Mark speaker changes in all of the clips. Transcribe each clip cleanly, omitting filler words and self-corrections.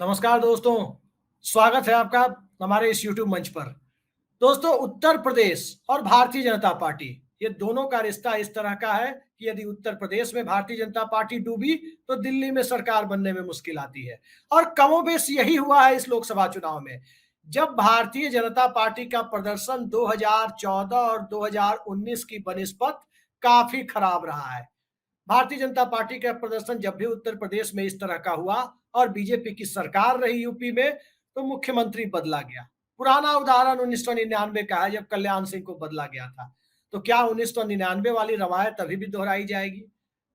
Speaker 1: नमस्कार दोस्तों, स्वागत है आपका हमारे इस यूट्यूब मंच पर। दोस्तों, उत्तर प्रदेश और भारतीय जनता पार्टी ये दोनों का रिश्ता इस तरह का है कि यदि उत्तर प्रदेश में भारतीय जनता पार्टी डूबी तो दिल्ली में सरकार बनने में मुश्किल आती है। और कमोबेश यही हुआ है इस लोकसभा चुनाव में। जब भारतीय जनता पार्टी का प्रदर्शन 2014 और 2019 की बनिस्पत काफी खराब रहा है। भारतीय जनता पार्टी का प्रदर्शन जब भी उत्तर प्रदेश में इस तरह का हुआ और बीजेपी की सरकार रही यूपी में, तो मुख्यमंत्री बदला गया। पुराना उदाहरण 1999 का है, जब कल्याण सिंह को बदला गया था। तो क्या 1999 वाली रवायत अभी भी दोहराई जाएगी?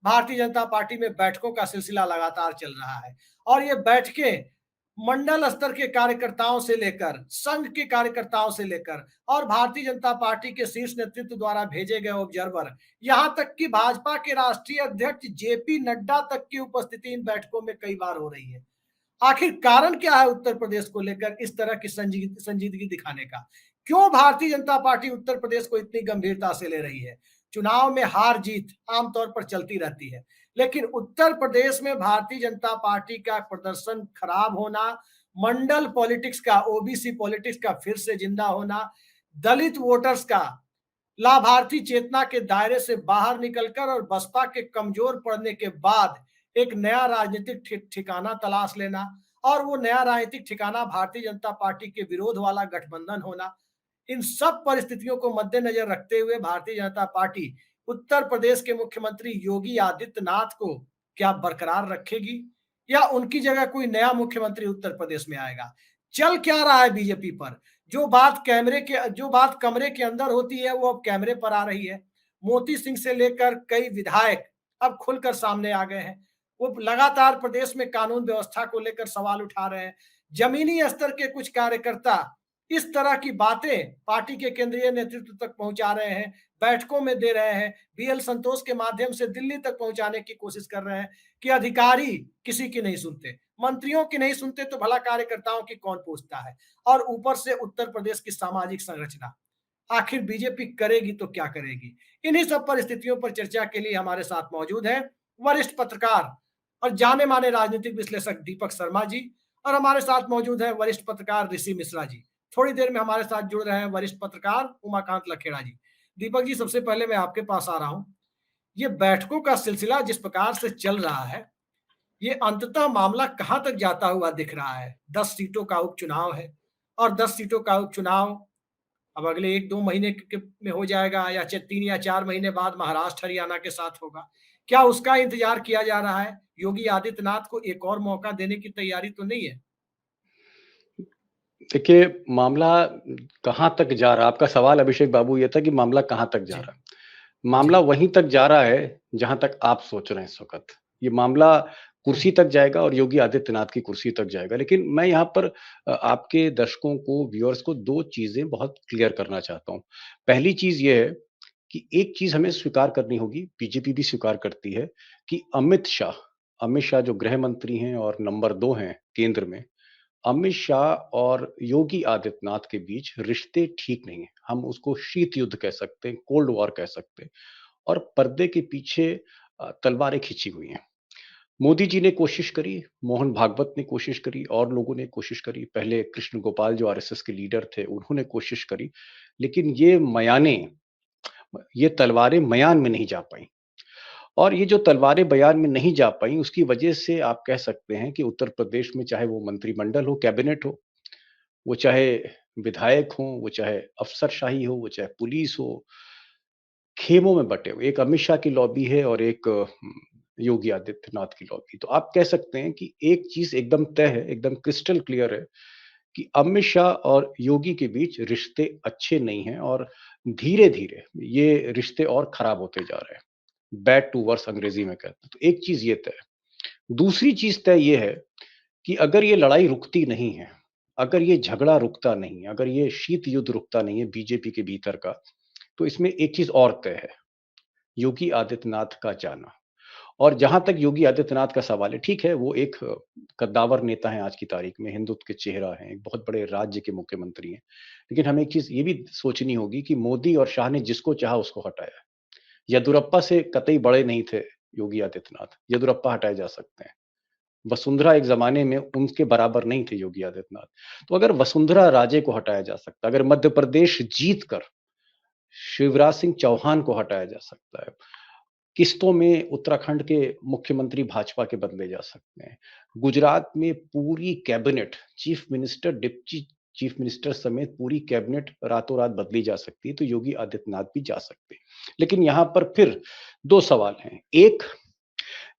Speaker 1: भारतीय जनता पार्टी में बैठकों का सिलसिला लगातार चल रहा है और ये बैठकें मंडल स्तर के कार्यकर्ताओं से लेकर, संघ के कार्यकर्ताओं से लेकर और भारतीय जनता पार्टी के शीर्ष नेतृत्व द्वारा भेजे गए ऑब्जर्वर, यहां तक कि भाजपा के राष्ट्रीय अध्यक्ष जेपी नड्डा तक की उपस्थिति इन बैठकों में कई बार हो रही है। आखिर कारण क्या है उत्तर प्रदेश को लेकर इस तरह की संजीदगी दिखाने का? क्यों भारतीय जनता पार्टी उत्तर प्रदेश को इतनी गंभीरता से ले रही है? चुनाव में हार जीत आमतौर पर चलती रहती है, लेकिन उत्तर प्रदेश में भारतीय जनता पार्टी का प्रदर्शन खराब होना, मंडल पॉलिटिक्स का, ओबीसी पॉलिटिक्स का फिर से जिंदा होना, दलित वोटर्स का लाभार्थी चेतना के दायरे से बाहर निकलकर और बसपा के कमजोर पड़ने के बाद एक नया राजनीतिक ठिकाना तलाश लेना, और वो नया राजनीतिक ठिकाना भारतीय जनता पार्टी के विरोध वाला गठबंधन होना, इन सब परिस्थितियों को मद्देनजर रखते हुए भारतीय जनता पार्टी उत्तर प्रदेश के मुख्यमंत्री योगी आदित्यनाथ को क्या बरकरार रखेगी या उनकी जगह कोई नया मुख्यमंत्री उत्तर प्रदेश में आएगा? चल क्या रहा है बीजेपी पर? जो बात कमरे के अंदर होती है वो अब कैमरे पर आ रही है। मोती सिंह से लेकर कई विधायक अब खुलकर सामने आ गए हैं। वो लगातार प्रदेश में कानून व्यवस्था को लेकर सवाल उठा रहे हैं। जमीनी स्तर के कुछ कार्यकर्ता इस तरह की बातें पार्टी के केंद्रीय नेतृत्व तक पहुंचा रहे हैं, बैठकों में दे रहे हैं, बीएल संतोष के माध्यम से दिल्ली तक पहुंचाने की कोशिश कर रहे हैं कि अधिकारी किसी की नहीं सुनते, मंत्रियों की नहीं सुनते तो भला कार्यकर्ताओं की कौन पूछता है? और ऊपर से उत्तर प्रदेश की सामाजिक संरचना, आखिर बीजेपी करेगी तो क्या करेगी? इन्हीं सब परिस्थितियों पर चर्चा के लिए हमारे साथ मौजूद हैं वरिष्ठ पत्रकार और जाने माने राजनीतिक विश्लेषक दीपक शर्मा जी, और हमारे साथ मौजूद है वरिष्ठ पत्रकार ऋषि मिश्रा जी। थोड़ी देर में हमारे साथ जुड़ रहे हैं वरिष्ठ पत्रकार उमाकांत लखेड़ा जी। दीपक जी, सबसे पहले मैं आपके पास आ रहा हूं। ये बैठकों का सिलसिला जिस प्रकार से चल रहा है, ये अंततः मामला कहां तक जाता हुआ दिख रहा है? 10 सीटों का उपचुनाव है और 10 सीटों का उपचुनाव अब अगले 1-2 महीने में हो जाएगा या 3 या 4 महीने बाद महाराष्ट्र हरियाणा के साथ होगा। क्या उसका इंतजार किया जा रहा है? योगी आदित्यनाथ को एक और मौका देने की तैयारी तो नहीं है?
Speaker 2: देखिए, मामला कहाँ तक जा रहा है? आपका सवाल अभिषेक बाबू ये था कि मामला कहाँ तक जा
Speaker 1: जी,
Speaker 2: रहा है? मामला
Speaker 1: जी,
Speaker 2: वहीं तक जा रहा है, जहाँ तक आप सोच रहे हैं इस वक़्त। ये मामला कुर्सी तक जाएगा और योगी आदित्यनाथ की कुर्सी तक जाएगा। लेकिन मैं यहाँ पर आपके दर्शकों को, व्यूअर्स को 2 चीज़ें बहुत क्लियर करना चाहता हूँ। पहली चीज़ ये है कि एक चीज़ हमें स्वीकार करनी होगी, बीजेपी भी स्वीकार करती है कि अमित शाह जो गृह मंत्री हैं और नंबर 2 हैं केंद्र में, अमित शाह और योगी आदित्यनाथ के बीच रिश्ते ठीक नहीं है। हम उसको शीत युद्ध कह सकते हैं, कोल्ड वॉर कह सकते हैं और पर्दे के पीछे तलवारें खिंची हुई हैं। मोदी जी ने कोशिश करी, मोहन भागवत ने कोशिश करी और लोगों ने कोशिश करी। पहले कृष्ण गोपाल जो आरएसएस के लीडर थे, उन्होंने कोशिश करी, लेकिन ये तलवारें मयान में नहीं जा पाईं। और ये जो तलवारें बयान में नहीं जा पाईं, उसकी वजह से आप कह सकते हैं कि उत्तर प्रदेश में चाहे वो मंत्रिमंडल हो, कैबिनेट हो, वो चाहे विधायक हों, वो चाहे अफ़सरशाही हो, वो चाहे पुलिस हो, खेमों में बँटे हुए। एक अमित शाह की लॉबी है और एक योगी आदित्यनाथ की लॉबी। तो आप कह सकते हैं कि एक चीज़ एकदम तय है, एकदम क्रिस्टल क्लियर है कि अमित शाह और योगी के बीच रिश्ते अच्छे नहीं हैं और धीरे-धीरे ये रिश्ते और खराब होते जा रहे हैं। बैड टू वर्स अंग्रेज़ी में कहते हैं। तो एक चीज़ ये तय है। दूसरी चीज़ तय ये है कि अगर ये लड़ाई रुकती नहीं है, अगर ये झगड़ा रुकता नहीं है, अगर ये शीत युद्ध रुकता नहीं है बीजेपी के भीतर का, तो इसमें एक चीज़ और तय है, योगी आदित्यनाथ का जाना। और जहाँ तक योगी आदित्यनाथ का सवाल है, ठीक है, वो एक कद्दावर नेता हैं आज की तारीख में, हिंदुत्व के चेहरा हैं, एक बहुत बड़े राज्य के मुख्यमंत्री हैं। लेकिन हमें एक चीज़ ये भी सोचनी होगी कि मोदी और शाह ने जिसको चाहा उसको हटाया। येदियुरप्पा से कतई बड़े नहीं थे योगी आदित्यनाथ, येदियुरप्पा हटाए जा सकते हैं। वसुंधरा एक जमाने में उनके बराबर नहीं थे योगी आदित्यनाथ। तो अगर वसुंधरा राजे को हटाया जा सकता, अगर मध्य प्रदेश जीत कर शिवराज सिंह चौहान को हटाया जा सकता है, किस्तों में उत्तराखंड के मुख्यमंत्री भाजपा के बदले जा सकते हैं, गुजरात में पूरी cabinet, chief minister, deputy chief minister समेत पूरी कैबिनेट रातों रात बदली जा सकती है, तो योगी आदित्यनाथ भी जा सकते हैं। लेकिन यहां पर फिर दो सवाल हैं। एक,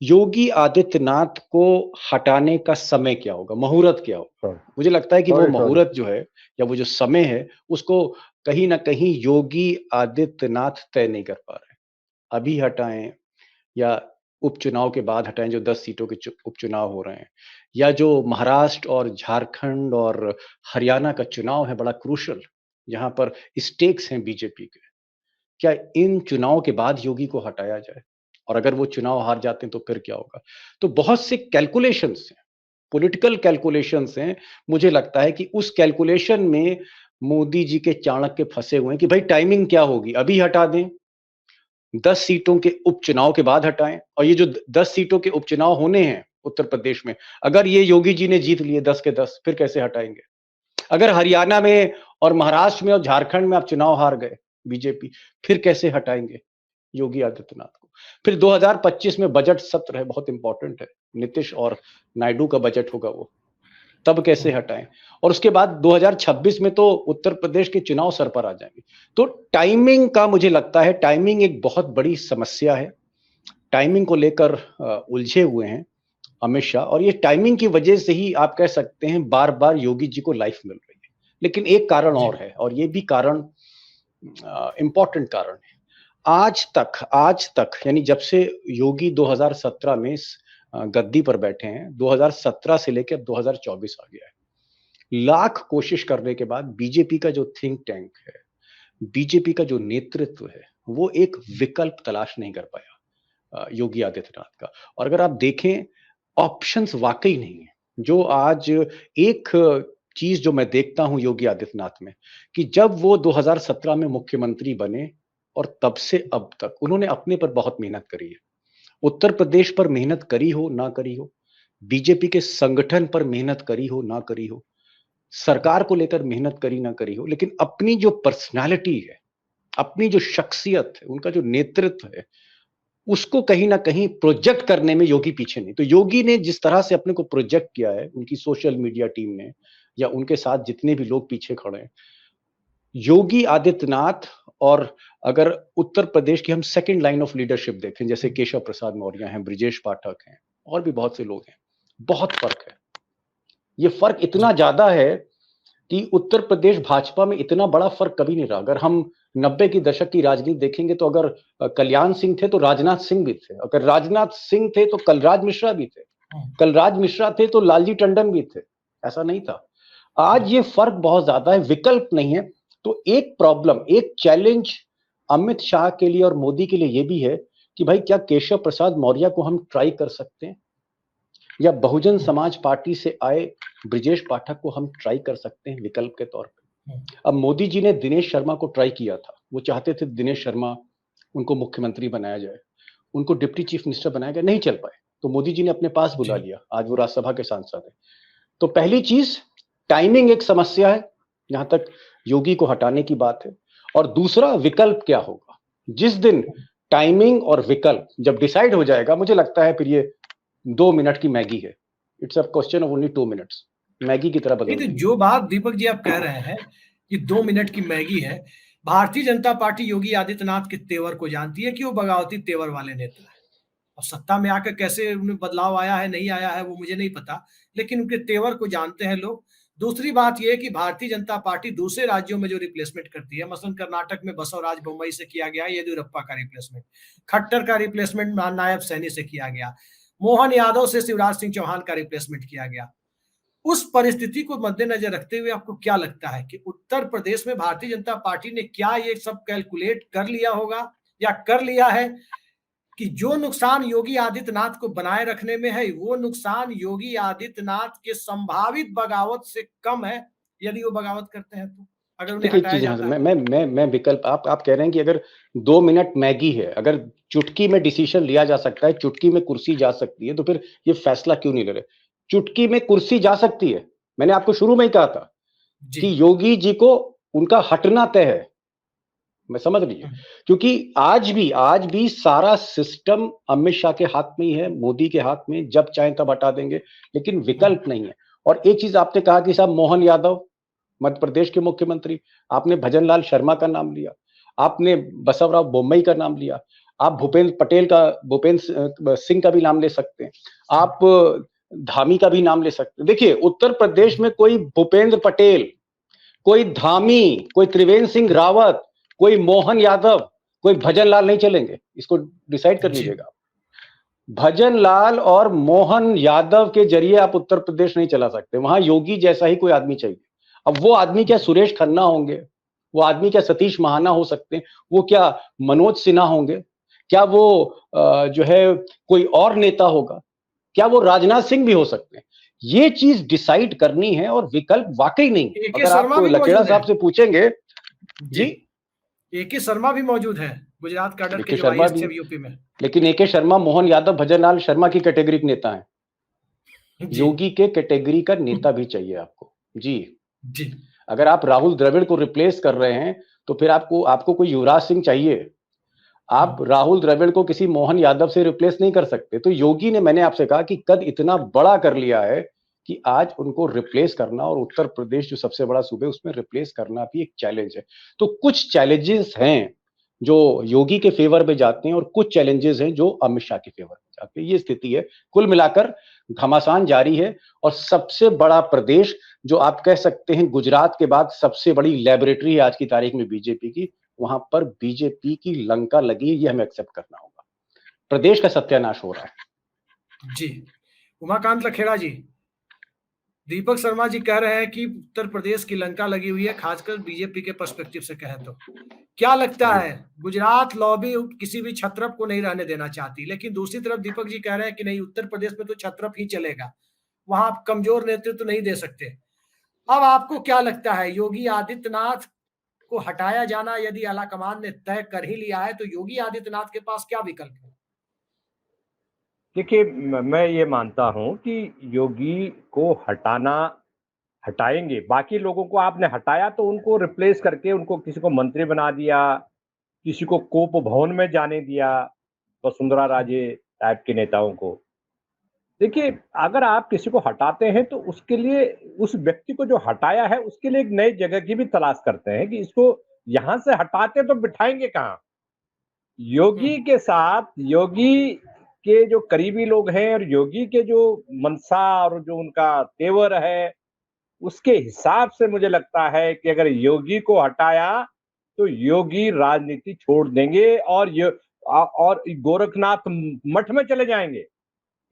Speaker 2: योगी आदित्यनाथ को हटाने का समय क्या होगा, मुहूर्त क्या होगा? मुझे लगता है कि वो मुहूर्त जो है या वो जो समय है, उसको कहीं ना कहीं योगी आदित्यनाथ तय नहीं कर पा रहे। अभी हटाएं या उपचुनाव के बाद हटाएं, जो 10 सीटों के उपचुनाव हो रहे हैं, या जो महाराष्ट्र और झारखंड और हरियाणा का चुनाव है बड़ा क्रूशल, जहां पर स्टेक्स हैं बीजेपी के, क्या इन चुनाव के बाद योगी को हटाया जाए? और अगर वो चुनाव हार जाते हैं तो फिर क्या होगा? तो बहुत से कैलकुलेशंस हैं, पॉलिटिकल कैलकुलेशंस हैं। मुझे लगता है कि उस कैलकुलेशन में मोदी जी के चाणक्य फंसे हुए हैं कि भाई टाइमिंग क्या होगी, अभी हटा दें, 10 सीटों के उपचुनाव के बाद हटाएं। और ये जो 10 सीटों के उपचुनाव होने हैं उत्तर प्रदेश में, अगर ये योगी जी ने जीत लिए 10 के 10, फिर कैसे हटाएंगे? अगर हरियाणा में और महाराष्ट्र में और झारखंड में आप चुनाव हार गए बीजेपी, फिर कैसे हटाएंगे योगी आदित्यनाथ को? फिर 2025 में बजट सत्र है, बहुत इंपॉर्टेंट है, नीतीश और नायडू का बजट होगा वो, तब कैसे हटाएं? और उसके बाद 2026 में तो उत्तर प्रदेश के चुनाव सर पर आ जाएंगे। तो टाइमिंग का मुझे लगता है, टाइमिंग एक बहुत बड़ी समस्या है। टाइमिंग को लेकर उलझे हुए हैं अमित शाह, और ये टाइमिंग की वजह से ही आप कह सकते हैं बार बार योगी जी को लाइफ मिल रही है। लेकिन एक कारण और है, और ये भी कारण इंपॉर्टेंट कारण है। आज तक यानी जब से योगी 2017 में गद्दी पर बैठे हैं, 2017 से लेकर 2024 आ गया है, लाख कोशिश करने के बाद बीजेपी का जो थिंक टैंक है, बीजेपी का जो नेतृत्व है, वो एक विकल्प तलाश नहीं कर पाया योगी आदित्यनाथ का। और अगर आप देखें, ऑप्शंस वाकई नहीं है। जो आज एक चीज जो मैं देखता हूं योगी आदित्यनाथ में, कि जब वो 2017 में मुख्यमंत्री बने और तब से अब तक उन्होंने अपने पर बहुत मेहनत करी है। उत्तर प्रदेश पर मेहनत करी हो ना करी हो, बीजेपी के संगठन पर मेहनत करी हो ना करी हो, सरकार को लेकर मेहनत करी ना करी हो, लेकिन अपनी जो पर्सनालिटी है, अपनी जो शख्सियत है, उनका जो नेतृत्व है, उसको कहीं ना कहीं प्रोजेक्ट करने में योगी पीछे नहीं। तो योगी ने जिस तरह से अपने को प्रोजेक्ट किया है, उनकी सोशल मीडिया टीम ने या उनके साथ जितने भी लोग पीछे खड़े हैं, योगी आदित्यनाथ, और अगर उत्तर प्रदेश की हम सेकंड लाइन ऑफ लीडरशिप देखें, जैसे केशव प्रसाद मौर्य हैं, ब्रिजेश पाठक हैं, और भी बहुत से लोग हैं, बहुत फर्क है। ये फर्क इतना ज्यादा है कि उत्तर प्रदेश भाजपा में इतना बड़ा फर्क कभी नहीं रहा। अगर हम 90 की दशक की राजनीति देखेंगे तो अगर कल्याण सिंह थे तो राजनाथ सिंह भी थे, अगर राजनाथ सिंह थे तो कलराज मिश्रा भी थे, कलराज मिश्रा थे तो लालजी टंडन भी थे। ऐसा नहीं था। आज ये फर्क बहुत ज्यादा है, विकल्प नहीं है। तो एक प्रॉब्लम, एक चैलेंज अमित शाह के लिए और मोदी के लिए ये भी है कि भाई क्या केशव प्रसाद मौर्य को हम ट्राई कर सकते हैं, या बहुजन समाज पार्टी से आए ब्रिजेश पाठक को हम ट्राई कर सकते हैं विकल्प के तौर पे। अब मोदी जी ने दिनेश शर्मा को ट्राई किया था, वो चाहते थे दिनेश शर्मा उनको मुख्यमंत्री बनाया जाए, उनको डिप्टी चीफ मिनिस्टर बनाया गया, नहीं चल पाए, तो मोदी जी ने अपने पास बुला लिया, आज वो राज्यसभा के सांसद है। तो पहली चीज, टाइमिंग एक समस्या है जहां तक योगी को हटाने की बात है, और दूसरा विकल्प क्या होगा। जिस दिन टाइमिंग और विकल्प जब डिसाइड हो जाएगा, मुझे लगता है फिर ये 2 मिनट की मैगी है, it's a question of only 2 minutes, Maggi की तरह बदल
Speaker 1: नहीं, तो
Speaker 2: जाएगी।
Speaker 1: जो बात दीपक जी आप कह रहे हैं कि 2 मिनट की मैगी है, भारतीय जनता पार्टी योगी आदित्यनाथ के तेवर को जानती है कि वो बगावती तेवर वाले नेता है। अब सत्ता में आकर कैसे उनमें बदलाव आया है नहीं आया है वो मुझे नहीं पता, लेकिन उनके तेवर को जानते हैं लोग। दूसरी बात यह कि भारतीय जनता पार्टी दूसरे राज्यों में जो रिप्लेसमेंट करती है, मसलन कर्नाटक में बसवराज बोम्मई से किया गया येदियुरप्पा का रिप्लेसमेंट, खट्टर का रिप्लेसमेंट नायब सैनी से किया गया, मोहन यादव से शिवराज सिंह चौहान का रिप्लेसमेंट किया गया। उस परिस्थिति को मद्देनजर रखते हुए आपको क्या लगता है कि उत्तर प्रदेश में भारतीय जनता पार्टी ने क्या ये सब कैलकुलेट कर लिया होगा या कर लिया है कि जो नुकसान योगी आदित्यनाथ को बनाए रखने में है, वो नुकसान योगी आदित्यनाथ के संभावित बगावत से कम है, यदि वो बगावत करते हैं तो? अगर उन्हें
Speaker 2: देखिए, एक
Speaker 1: हटाया
Speaker 2: चीज़ यहाँ से
Speaker 1: जाता है?
Speaker 2: मैं विकल्प आप कह रहे हैं कि अगर 2 मिनट मैगी है, अगर चुटकी में डिसीज़न लिया जा सकता है, चुटकी में कुर्सी जा सकती है, तो फिर ये फैसला क्यों नहीं ले रहे? चुटकी में कुर्सी जा सकती है। मैंने आपको शुरू में ही कहा था
Speaker 1: जी।
Speaker 2: कि योगी जी को उनका हटना तय है। मैं समझ लीजिए,
Speaker 1: हुँ,
Speaker 2: क्योंकि आज भी सारा सिस्टम अमित शाह के हाथ में ही है, मोदी के हाथ में, जब चाहें तब हटा देंगे, लेकिन
Speaker 1: हुँ,
Speaker 2: विकल्प नहीं है। और एक चीज़ आपने कहा कि साहब मोहन यादव मध्य प्रदेश के मुख्यमंत्री, आपने भजनलाल शर्मा का नाम लिया, आपने बसवराव बोम्मई का नाम लिया, आप भूपेंद्र सिंह का भी नाम ले सकते हैं,
Speaker 1: हुँ,
Speaker 2: आप धामी का भी नाम ले सकते हैं। देखिए, उत्तर प्रदेश में कोई भूपेंद्र पटेल, कोई धामी, कोई त्रिवेंद्र सिंह रावत, कोई मोहन यादव, कोई भजनलाल नहीं चलेंगे। इसको डिसाइड कर
Speaker 1: जी,
Speaker 2: लीजिएगा। भजनलाल और मोहन यादव के जरिए आप उत्तर प्रदेश नहीं चला सकते। वहां योगी जैसा ही कोई आदमी चाहिए। अब वो आदमी क्या सुरेश खन्ना होंगे? वो आदमी क्या सतीश महाना हो सकते हैं? वो क्या मनोज सिन्हा होंगे? क्या वो जो है कोई और नेता होगा? क्या वो राजनाथ सिंह भी हो सकते हैं? ये चीज डिसाइड करनी है और विकल्प वाकई नहीं है।
Speaker 1: एके
Speaker 2: अगर आप
Speaker 1: शर्मा भी
Speaker 2: लकेड़ा
Speaker 1: मौजूद है।
Speaker 2: साहब से पूछेंगे,
Speaker 1: जी,
Speaker 2: जी,
Speaker 1: एके शर्मा भी मौजूद है, गुजरात कैडर के
Speaker 2: एके
Speaker 1: जो
Speaker 2: शर्मा
Speaker 1: आईएएस थे
Speaker 2: भी,
Speaker 1: अब यूपी में।
Speaker 2: लेकिन एके शर्मा, मोहन यादव, भजनलाल शर्मा की कैटेगरी के नेता हैं।
Speaker 1: जी,
Speaker 2: योगी के कैटेगरी का नेता भी चाहिए आपको। जी,
Speaker 1: जी,
Speaker 2: अगर आप राहुल द्रविड़ को रिप्लेस कर रहे हैं, तो फिर आपको आपको कोई युवराज सिंह चाहिए।
Speaker 1: हुँ,
Speaker 2: आप राहुल द्रविड़ को किसी मोहन यादव से रिप्लेस नहीं कर सकते। तो योगी ने, मैंने आपसे कहा कि कद इतना बड़ा कर लिया है कि आज उनको रिप्लेस करना, और उत्तर प्रदेश जो सबसे बड़ा सूबा है उसमें रिप्लेस करना भी एक चैलेंज है। तो कुछ चैलेंजेस हैं जो योगी के फेवर में जाते हैं और कुछ चैलेंजेस हैं जो अमित शाह के फेवर में जाते हैं। ये स्थिति है। कुल मिलाकर घमासान जारी है। और सबसे बड़ा प्रदेश, जो आप कह सकते हैं गुजरात के बाद सबसे बड़ी लैबोरेटरी है आज की तारीख में बीजेपी की, वहां पर बीजेपी की लंका लगी है, ये हमें एक्सेप्ट करना होगा। प्रदेश का सत्यानाश हो रहा है।
Speaker 1: जी। उमाकांत लखेड़ा जी, दीपक शर्मा जी कह रहे हैं कि उत्तर प्रदेश की लंका लगी हुई है, खासकर बीजेपी के पर्सपेक्टिव से कहें तो। क्या लगता
Speaker 2: जी,
Speaker 1: है, गुजरात लॉबी किसी भी छत्रप को नहीं रहने देना चाहती, लेकिन दूसरी तरफ दीपक जी कह रहे हैं कि नहीं, उत्तर प्रदेश में तो छत्रप ही चलेगा, वहां आप कमजोर नेतृत्व नहीं दे सकते। अब आपको क्या लगता है, योगी आदित्यनाथ को हटाया जाना यदि आलाकमान ने तय कर ही लिया है, तो योगी आदित्यनाथ के पास क्या विकल्प है?
Speaker 3: देखिए, मैं ये मानता हूँ कि योगी को हटाएंगे। बाकी लोगों को आपने हटाया तो उनको रिप्लेस करके उनको किसी को मंत्री बना दिया, किसी को कोप भवन में जाने दिया, वसुंधरा राजे टाइप के नेताओं को। देखिए, अगर आप किसी को हटाते हैं तो उसके लिए, उस व्यक्ति को जो हटाया है उसके लिए एक नई जगह की भी तलाश करते हैं कि इसको यहाँ से हटाते तो बिठाएंगे कहाँ। योगी
Speaker 1: हम्म,
Speaker 3: के साथ, योगी के जो करीबी लोग हैं और योगी के जो मनसा और जो उनका तेवर है, उसके हिसाब से मुझे लगता है कि अगर योगी को हटाया तो योगी राजनीति छोड़ देंगे और और गोरखनाथ मठ में चले जाएंगे।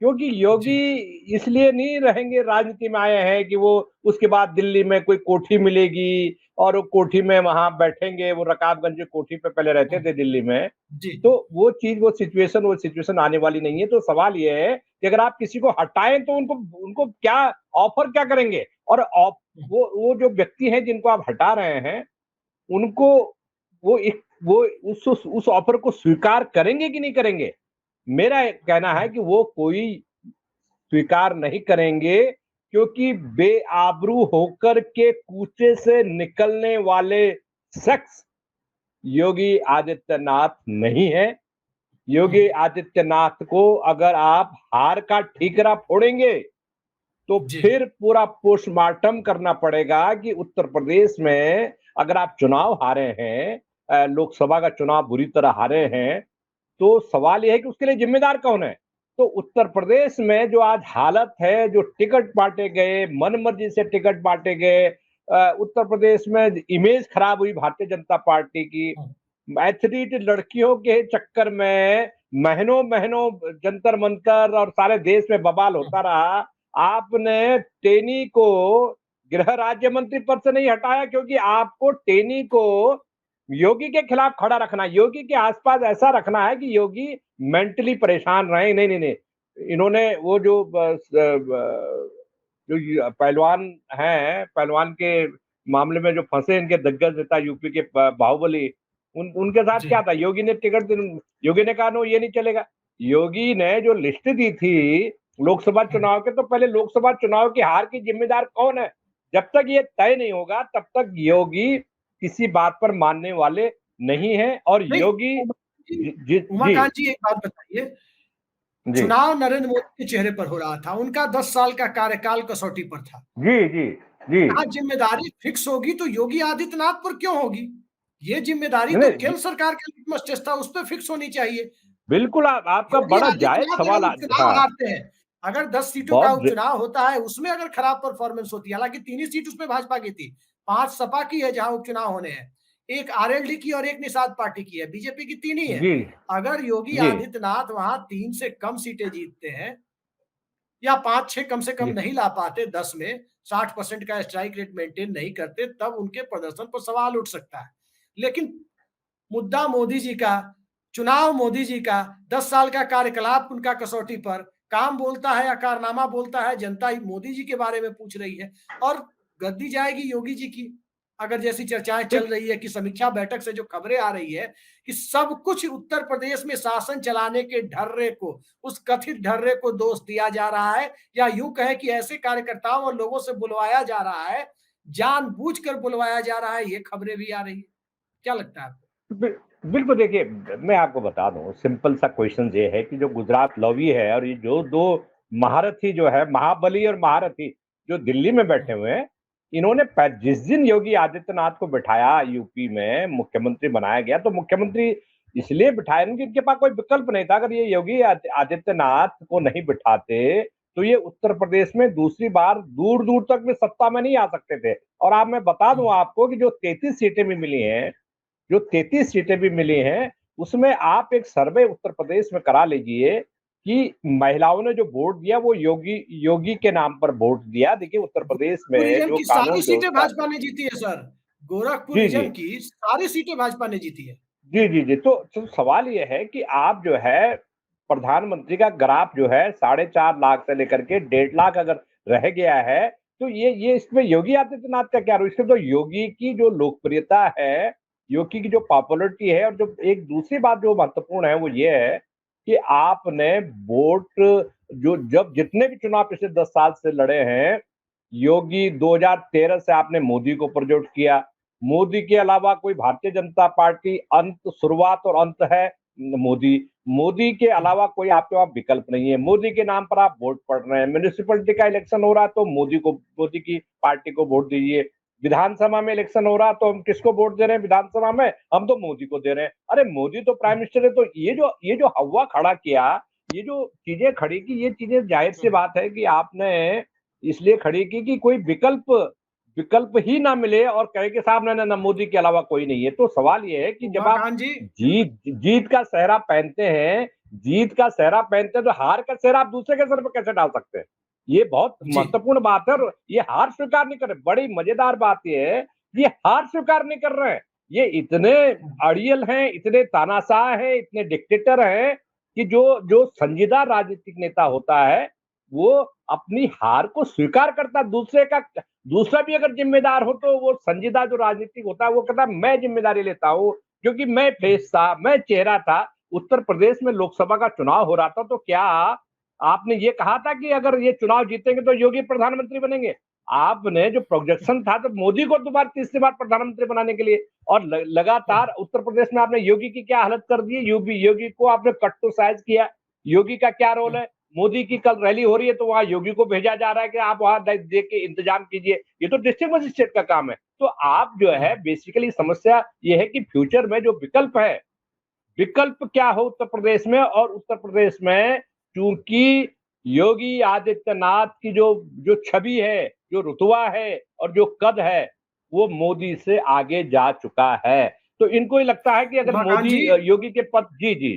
Speaker 3: क्योंकि योगी
Speaker 1: जी,
Speaker 3: इसलिए नहीं रहेंगे, राजनीति में आए हैं कि वो उसके बाद दिल्ली में कोई कोठी मिलेगी और वो कोठी में वहां बैठेंगे। वो रकाबगंज की कोठी पे पहले रहते थे दिल्ली में।
Speaker 1: जी,
Speaker 3: तो वो सिचुएशन आने वाली नहीं है। तो सवाल ये है कि अगर आप किसी को हटाएं तो उनको उनको क्या ऑफर क्या करेंगे। और वो जो व्यक्ति हैं जिनको आप हटा रहे हैं, उनको वो उस ऑफर को स्वीकार करेंगे कि नहीं करेंगे। मेरा कहना है कि वो कोई स्वीकार नहीं करेंगे, क्योंकि बेआबरू होकर के कूचे से निकलने वाले शख्स योगी आदित्यनाथ नहीं है। योगी आदित्यनाथ को अगर आप हार का ठीकरा फोड़ेंगे तो
Speaker 1: जी,
Speaker 3: फिर पूरा पोस्टमार्टम करना पड़ेगा कि उत्तर प्रदेश में अगर आप चुनाव हारे हैं, लोकसभा का चुनाव बुरी तरह हारे हैं, तो सवाल यह है कि उसके लिए जिम्मेदार कौन है। तो उत्तर प्रदेश में जो आज हालत है, जो टिकट बांटे गए, मनमर्जी से टिकट बांटे गए, उत्तर प्रदेश में इमेज खराब हुई भारतीय जनता पार्टी की। एथलीट लड़कियों के चक्कर में महीनों महीनों जंतर मंतर और सारे देश में बवाल होता रहा। आपने टेनी को गृह राज्य मंत्री पद से नहीं हटाया, क्योंकि आपको टेनी को योगी के खिलाफ खड़ा रखना, योगी के आसपास ऐसा रखना है कि योगी मेंटली परेशान रहे। नहीं नहीं नहीं, इन्होंने वो जो पहलवान हैं, पहलवान के मामले में जो फंसे इनके दिग्गज नेता यूपी के बाहुबली, उनके साथ
Speaker 1: जी
Speaker 3: क्या था? योगी ने टिकट योगी ने कहा नो ये नहीं चलेगा। योगी ने जो लिस्ट दी थी लोकसभा चुनाव के, तो पहले लोकसभा चुनाव की हार की जिम्मेदार कौन है? जब तक ये तय नहीं होगा तब तक योगी किसी बात पर मानने वाले नहीं है। और
Speaker 1: नहीं,
Speaker 3: योगी जी
Speaker 1: उमाकांत जी एक बात बताइए,
Speaker 3: जी
Speaker 1: चुनाव नरेंद्र मोदी के चेहरे पर हो रहा था, उनका 10 साल का कार्यकाल कसौटी पर था।
Speaker 3: जी जी जी
Speaker 1: यहाँ जिम्मेदारी फिक्स होगी तो योगी आदित्यनाथ पर क्यों होगी? ये जिम्मेदारी तो
Speaker 3: नहीं,
Speaker 1: केंद्र सरकार का लिटमस टेस्ट था, उस पर फिक्स होनी चाहिए।
Speaker 3: बिल्कुल आपका
Speaker 1: योगी
Speaker 3: बड़ा जायज
Speaker 1: आदित्यनाथ
Speaker 3: सवाल
Speaker 1: अगर
Speaker 3: आज।
Speaker 1: उपचुनाव
Speaker 3: हाँ,
Speaker 1: हारते हैं, अगर 10 सीटों का
Speaker 3: बहुत
Speaker 1: उपचुनाव होता है, उसमें अगर खराब परफॉर्मेंस होती है, हालांकि 3 ही सीट उसमें भाजपा की थी, 5 सपा की है जहां उपचुनाव होने हैं, एक आरएलडी की और एक निषाद पार्टी की है, बीजेपी की 3 ही है।
Speaker 3: जी
Speaker 1: अगर योगी
Speaker 3: जी
Speaker 1: आदित्यनाथ वहां 3 से कम सीटें जीतते हैं या 5-6 कम से कम
Speaker 3: जी
Speaker 1: नहीं ला पाते 10 में, 60% का स्ट्राइक रेट मेंटेन नहीं करते, तब उनके प्रदर्शन पर सवाल उठ सकता है। लेकिन मुद्दा मोदी जी का, चुनाव मोदी जी का, 10 साल का कार्यकलाप उनका कसौटी पर, काम बोलता है या कारनामा बोलता है, जनता ही मोदी जी के बारे में पूछ रही है और गद्दी जाएगी योगी जी की। अगर जैसी चर्चाएं चल रही है कि समीक्षा बैठक से जो खबरें आ रही है कि सब कुछ उत्तर प्रदेश में शासन चलाने के ढर्रे को, उस कथित ढर्रे को दोष दिया जा रहा है, या यूं कहे कि ऐसे कार्यकर्ताओं और लोगों से बुलवाया जा रहा है, जानबूझकर बुलवाया जा रहा है, ये खबरें भी आ रही है। क्या लगता है आपको?
Speaker 3: बिल्कुल देखिए, मैं आपको बता दूं, सिंपल सा क्वेश्चन ये है कि जो गुजरात लॉबी है और ये जो दो महारथी जो है, महाबली और महारथी जो दिल्ली में बैठे हुए हैं, इन्होंने जिस दिन योगी आदित्यनाथ को बिठाया यूपी में, मुख्यमंत्री बनाया गया, तो मुख्यमंत्री इसलिए बिठाया क्योंकि इनके पास कोई विकल्प नहीं था। अगर ये योगी आदित्यनाथ को नहीं बिठाते तो ये उत्तर प्रदेश में दूसरी बार दूर दूर तक भी सत्ता में नहीं आ सकते थे। और आप, मैं बता दूं आपको कि जो 33 सीटें भी मिली हैं, जो 33 सीटें भी मिली हैं, उसमें आप एक सर्वे उत्तर प्रदेश में करा लीजिए कि महिलाओं ने जो वोट दिया वो योगी योगी के नाम पर वोट दिया। देखिए उत्तर प्रदेश
Speaker 1: गोरखपुर
Speaker 3: में
Speaker 1: रीजन
Speaker 3: जो
Speaker 1: की सारी
Speaker 3: कानून
Speaker 1: सीटें
Speaker 3: व्यवस्था,
Speaker 1: भाजपा ने जीती है सर। गोरखपुर
Speaker 3: जी जी
Speaker 1: रीजन की सारी सीटें भाजपा ने जीती है।
Speaker 3: जी जी जी तो सवाल ये है कि आप जो है प्रधानमंत्री का ग्राफ जो है 4.5 लाख से लेकर के 1.5 लाख अगर रह गया है, तो ये इसमें योगी आदित्यनाथ का क्या रोल? इसमें तो योगी की जो लोकप्रियता है, योगी की जो पॉपुलरिटी है, और जो एक दूसरी बात जो महत्वपूर्ण है वो ये है कि आपने वोट, जो जब जितने भी चुनाव पिछले 10 साल से लड़े हैं, योगी 2013 से आपने मोदी को प्रजोट किया। मोदी के अलावा कोई भारतीय जनता पार्टी, अंत शुरुआत और अंत है मोदी। मोदी के अलावा कोई आपके पास विकल्प नहीं है। मोदी के नाम पर आप वोट पड़ रहे हैं। म्युनिसिपैलिटी का इलेक्शन हो रहा है तो मोदी की पार्टी को वोट दीजिए। विधानसभा में इलेक्शन हो रहा तो हम किसको वोट दे रहे हैं? विधानसभा में हम तो मोदी को दे रहे हैं। अरे मोदी तो प्राइम मिनिस्टर है। तो ये जो हवा खड़ा किया, ये जो चीजें खड़ी की, ये चीजें जाहिर सी बात है कि आपने इसलिए खड़ी की कि कोई विकल्प ही ना मिले और कहे कि साहब ना मोदी के अलावा कोई नहीं है। तो सवाल ये है कि जब आप
Speaker 1: उमाकांत जी,
Speaker 3: जीत का सेहरा पहनते हैं, तो हार का सेहरा आप दूसरे के सर पर कैसे डाल सकते हैं? ये बहुत
Speaker 1: जी
Speaker 3: महत्वपूर्ण बात है। और ये हार स्वीकार नहीं कर रहे। बड़ी मजेदार बात ये है, ये हार स्वीकार नहीं कर रहे हैं। ये इतने अड़ियल हैं, इतने तानाशाह हैं, इतने डिक्टेटर हैं कि जो जो संजीदा राजनीतिक नेता होता है वो अपनी हार को स्वीकार करता है। दूसरा भी अगर जिम्मेदार हो तो वो संजीदा जो राजनीतिक होता है वो कहता है मैं जिम्मेदारी लेता हूं, क्योंकि मैं फेस था, मैं चेहरा था। उत्तर प्रदेश में लोकसभा का चुनाव हो रहा था, तो क्या आपने ये कहा था कि अगर ये चुनाव जीतेंगे तो योगी प्रधानमंत्री बनेंगे? आपने जो प्रोजेक्शन था तो मोदी को दोबारा तीसरी बार प्रधानमंत्री बनाने के लिए, और लगातार उत्तर प्रदेश में आपने योगी की क्या हालत कर दी? योगी को आपने कट टू साइज किया। योगी का क्या रोल है? मोदी की कल रैली हो रही है तो वहां योगी को भेजा जा रहा है कि आप वहां देख के इंतजाम कीजिए। ये तो डिस्ट्रिक्ट मजिस्ट्रेट का काम है। तो आप जो है बेसिकली समस्या ये है कि फ्यूचर में जो विकल्प है, विकल्प क्या हो उत्तर प्रदेश में? और उत्तर प्रदेश में चूंकि योगी आदित्यनाथ की जो जो छवि है, जो रुतबा है और जो कद है, वो मोदी से आगे जा चुका है। तो इनको ही लगता है कि अगर
Speaker 1: उमाकांत
Speaker 3: मोदी
Speaker 1: जी,
Speaker 3: योगी के पद, जी जी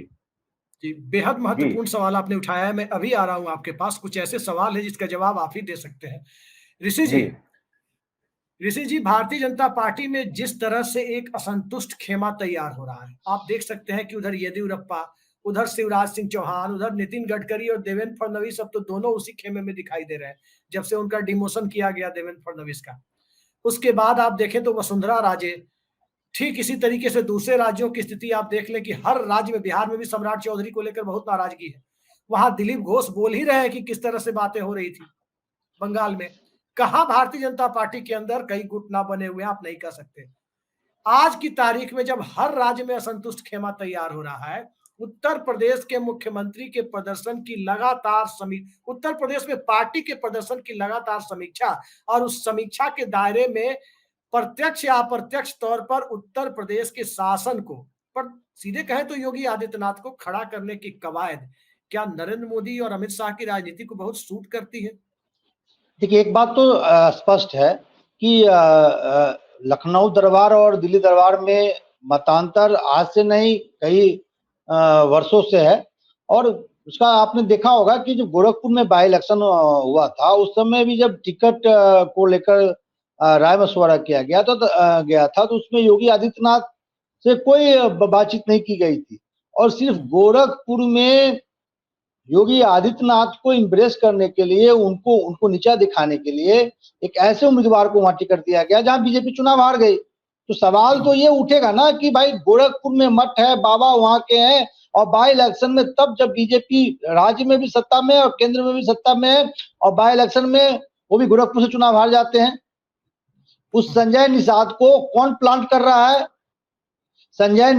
Speaker 1: जी बेहद
Speaker 3: जी
Speaker 1: महत्वपूर्ण सवाल आपने उठाया है। मैं अभी आ रहा हूं आपके पास, कुछ ऐसे सवाल है जिसका जवाब आप ही दे सकते हैं। ऋषि जी,
Speaker 3: जी
Speaker 1: भारतीय जनता पार्टी में जिस तरह से एक असंतुष्ट खेमा तैयार हो रहा है, आप देख सकते हैं कि उधर येदियुरप्पा, उधर शिवराज सिंह चौहान, उधर नितिन गडकरी और देवेंद्र फडणवीस, अब तो दोनों उसी खेमे में दिखाई दे रहे हैं जब से उनका डिमोशन किया गया देवेंद्र फडणवीस का। उसके बाद आप देखें तो वसुंधरा राजे, ठीक इसी तरीके से दूसरे राज्यों की स्थिति आप देख लें कि हर राज्य में, बिहार में भी सम्राट चौधरी को लेकर बहुत नाराजगी है। वहां दिलीप घोष बोल ही रहे हैं कि किस तरह से बातें हो रही थी बंगाल में। कहां भारतीय जनता पार्टी के अंदर कई गुट ना बने हुए हैं, आप नहीं कह सकते। आज की तारीख में जब हर राज्य में असंतुष्ट खेमा तैयार हो रहा है, उत्तर प्रदेश के मुख्यमंत्री के प्रदर्शन की लगातार उत्तर प्रदेश में पार्टी के प्रदर्शन की लगातार समीक्षा, और उस समीक्षा के दायरे में प्रत्यक्ष या अप्रत्यक्ष तौर पर उत्तर प्रदेश के शासन को, पर सीधे कहें तो योगी आदित्यनाथ को खड़ा करने की कवायद क्या नरेंद्र मोदी और अमित शाह की राजनीति को बहुत सूट करती है?
Speaker 4: देखिए, एक बात तो स्पष्ट है कि लखनऊ दरबार और दिल्ली दरबार में मतांतर आज से नहीं कई वर्षों से है। और उसका आपने देखा होगा कि जब गोरखपुर में बाई इलेक्शन हुआ था, उस समय भी जब टिकट को लेकर राय मशवरा किया गया तो उसमें योगी आदित्यनाथ से कोई बातचीत नहीं की गई थी। और सिर्फ गोरखपुर में योगी आदित्यनाथ को इम्प्रेस करने के लिए, उनको नीचा दिखाने के लिए एक ऐसे उम्मीदवार को वहां टिकट दिया गया जहां बीजेपी चुनाव हार गई। तो सवाल तो ये उठेगा ना कि भाई गोरखपुर में मठ है, बाबा वहां के हैं, और बाई इलेक्शन में तब जब बीजेपी राज्य में भी सत्ता में और केंद्र में भी सत्ता में है, और बाई इलेक्शन में वो भी गोरखपुर से चुनाव हार जाते हैं। उस संजय निषाद को कौन प्लांट कर रहा है? संजय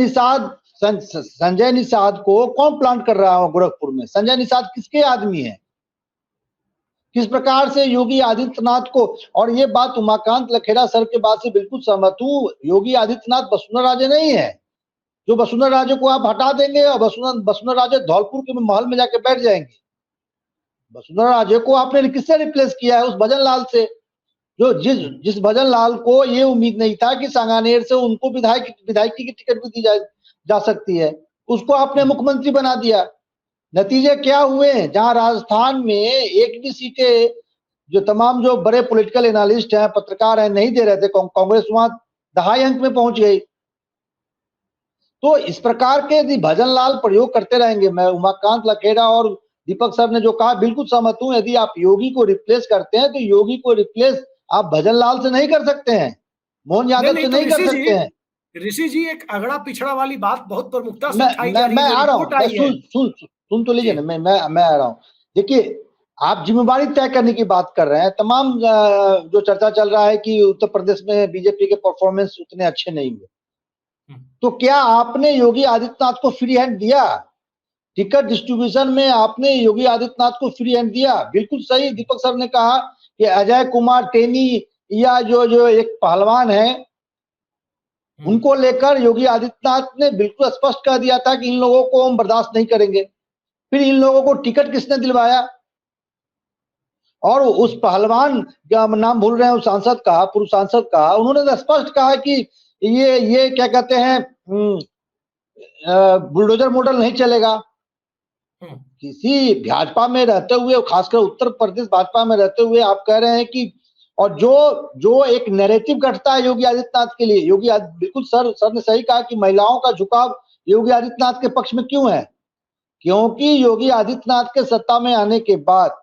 Speaker 4: निषाद को कौन प्लांट कर रहा है गोरखपुर में? संजय निषाद किसके आदमी है? किस प्रकार से योगी आदित्यनाथ को, और ये बात उमाकांत लखेड़ा सर के बात से बिल्कुल सहमत हूँ, योगी आदित्यनाथ वसुंधरा राजे नहीं है जो वसुंधरा राजे को आप हटा देंगे और वसुंधरा राजे धौलपुर के महल में जाके बैठ जाएंगे। वसुंधरा राजे को आपने किससे रिप्लेस किया है? उस भजन लाल से, जो जिस भजन लाल को ये उम्मीद नहीं था कि सांगानेर से उनको विधायकी की टिकट भी दी जा सकती है, उसको आपने मुख्यमंत्री बना दिया। नतीजे क्या हुए? जहां राजस्थान में एक भी सीटें जो तमाम जो बड़े पॉलिटिकल एनालिस्ट हैं, पत्रकार हैं, नहीं दे रहे थे, कांग्रेस वहां 2.5 अंक में पहुंच गई। तो इस प्रकार के यदि भजन लाल प्रयोग करते रहेंगे, मैं उमाकांत लखेड़ा और दीपक सर ने जो कहा बिल्कुल सहमत हूं, यदि आप योगी को रिप्लेस करते हैं तो योगी को रिप्लेस आप भजन लाल से नहीं कर सकते हैं, मोहन यादव से नहीं कर सकते हैं।
Speaker 1: ऋषि जी, एक अगड़ा पिछड़ा वाली बात बहुत प्रमुखता से उठाई
Speaker 4: जा रही है। मैं आ रहा हूँ, सुन तो लीजिए ना, मैं आ रहा हूँ। देखिए, आप जिम्मेवारी तय करने की बात कर रहे हैं। तमाम जो चर्चा चल रहा है कि उत्तर प्रदेश में बीजेपी के परफॉर्मेंस उतने अच्छे नहीं हुए, तो क्या आपने योगी आदित्यनाथ को फ्री हैंड दिया? टिकट डिस्ट्रीब्यूशन में आपने योगी आदित्यनाथ को फ्री हैंड दिया? बिल्कुल सही दीपक सर ने कहा कि अजय कुमार टेनी या जो एक पहलवान है, उनको लेकर योगी आदित्यनाथ ने बिल्कुल स्पष्ट कर दिया था कि इन लोगों को हम बर्दाश्त नहीं करेंगे। फिर इन लोगों को टिकट किसने दिलवाया? और उस पहलवान, क्या नाम भूल रहे हैं, उस सांसद का, पूर्व सांसद का, उन्होंने स्पष्ट कहा कि ये क्या कहते हैं, बुलडोजर मॉडल नहीं चलेगा। किसी भाजपा में रहते हुए, खासकर उत्तर प्रदेश भाजपा में रहते हुए आप कह रहे हैं कि, और जो एक नैरेटिव घटता है योगी आदित्यनाथ के लिए, बिल्कुल सर ने सही कहा कि महिलाओं का झुकाव योगी आदित्यनाथ के पक्ष में क्यों है? क्योंकि योगी आदित्यनाथ के सत्ता में आने के बाद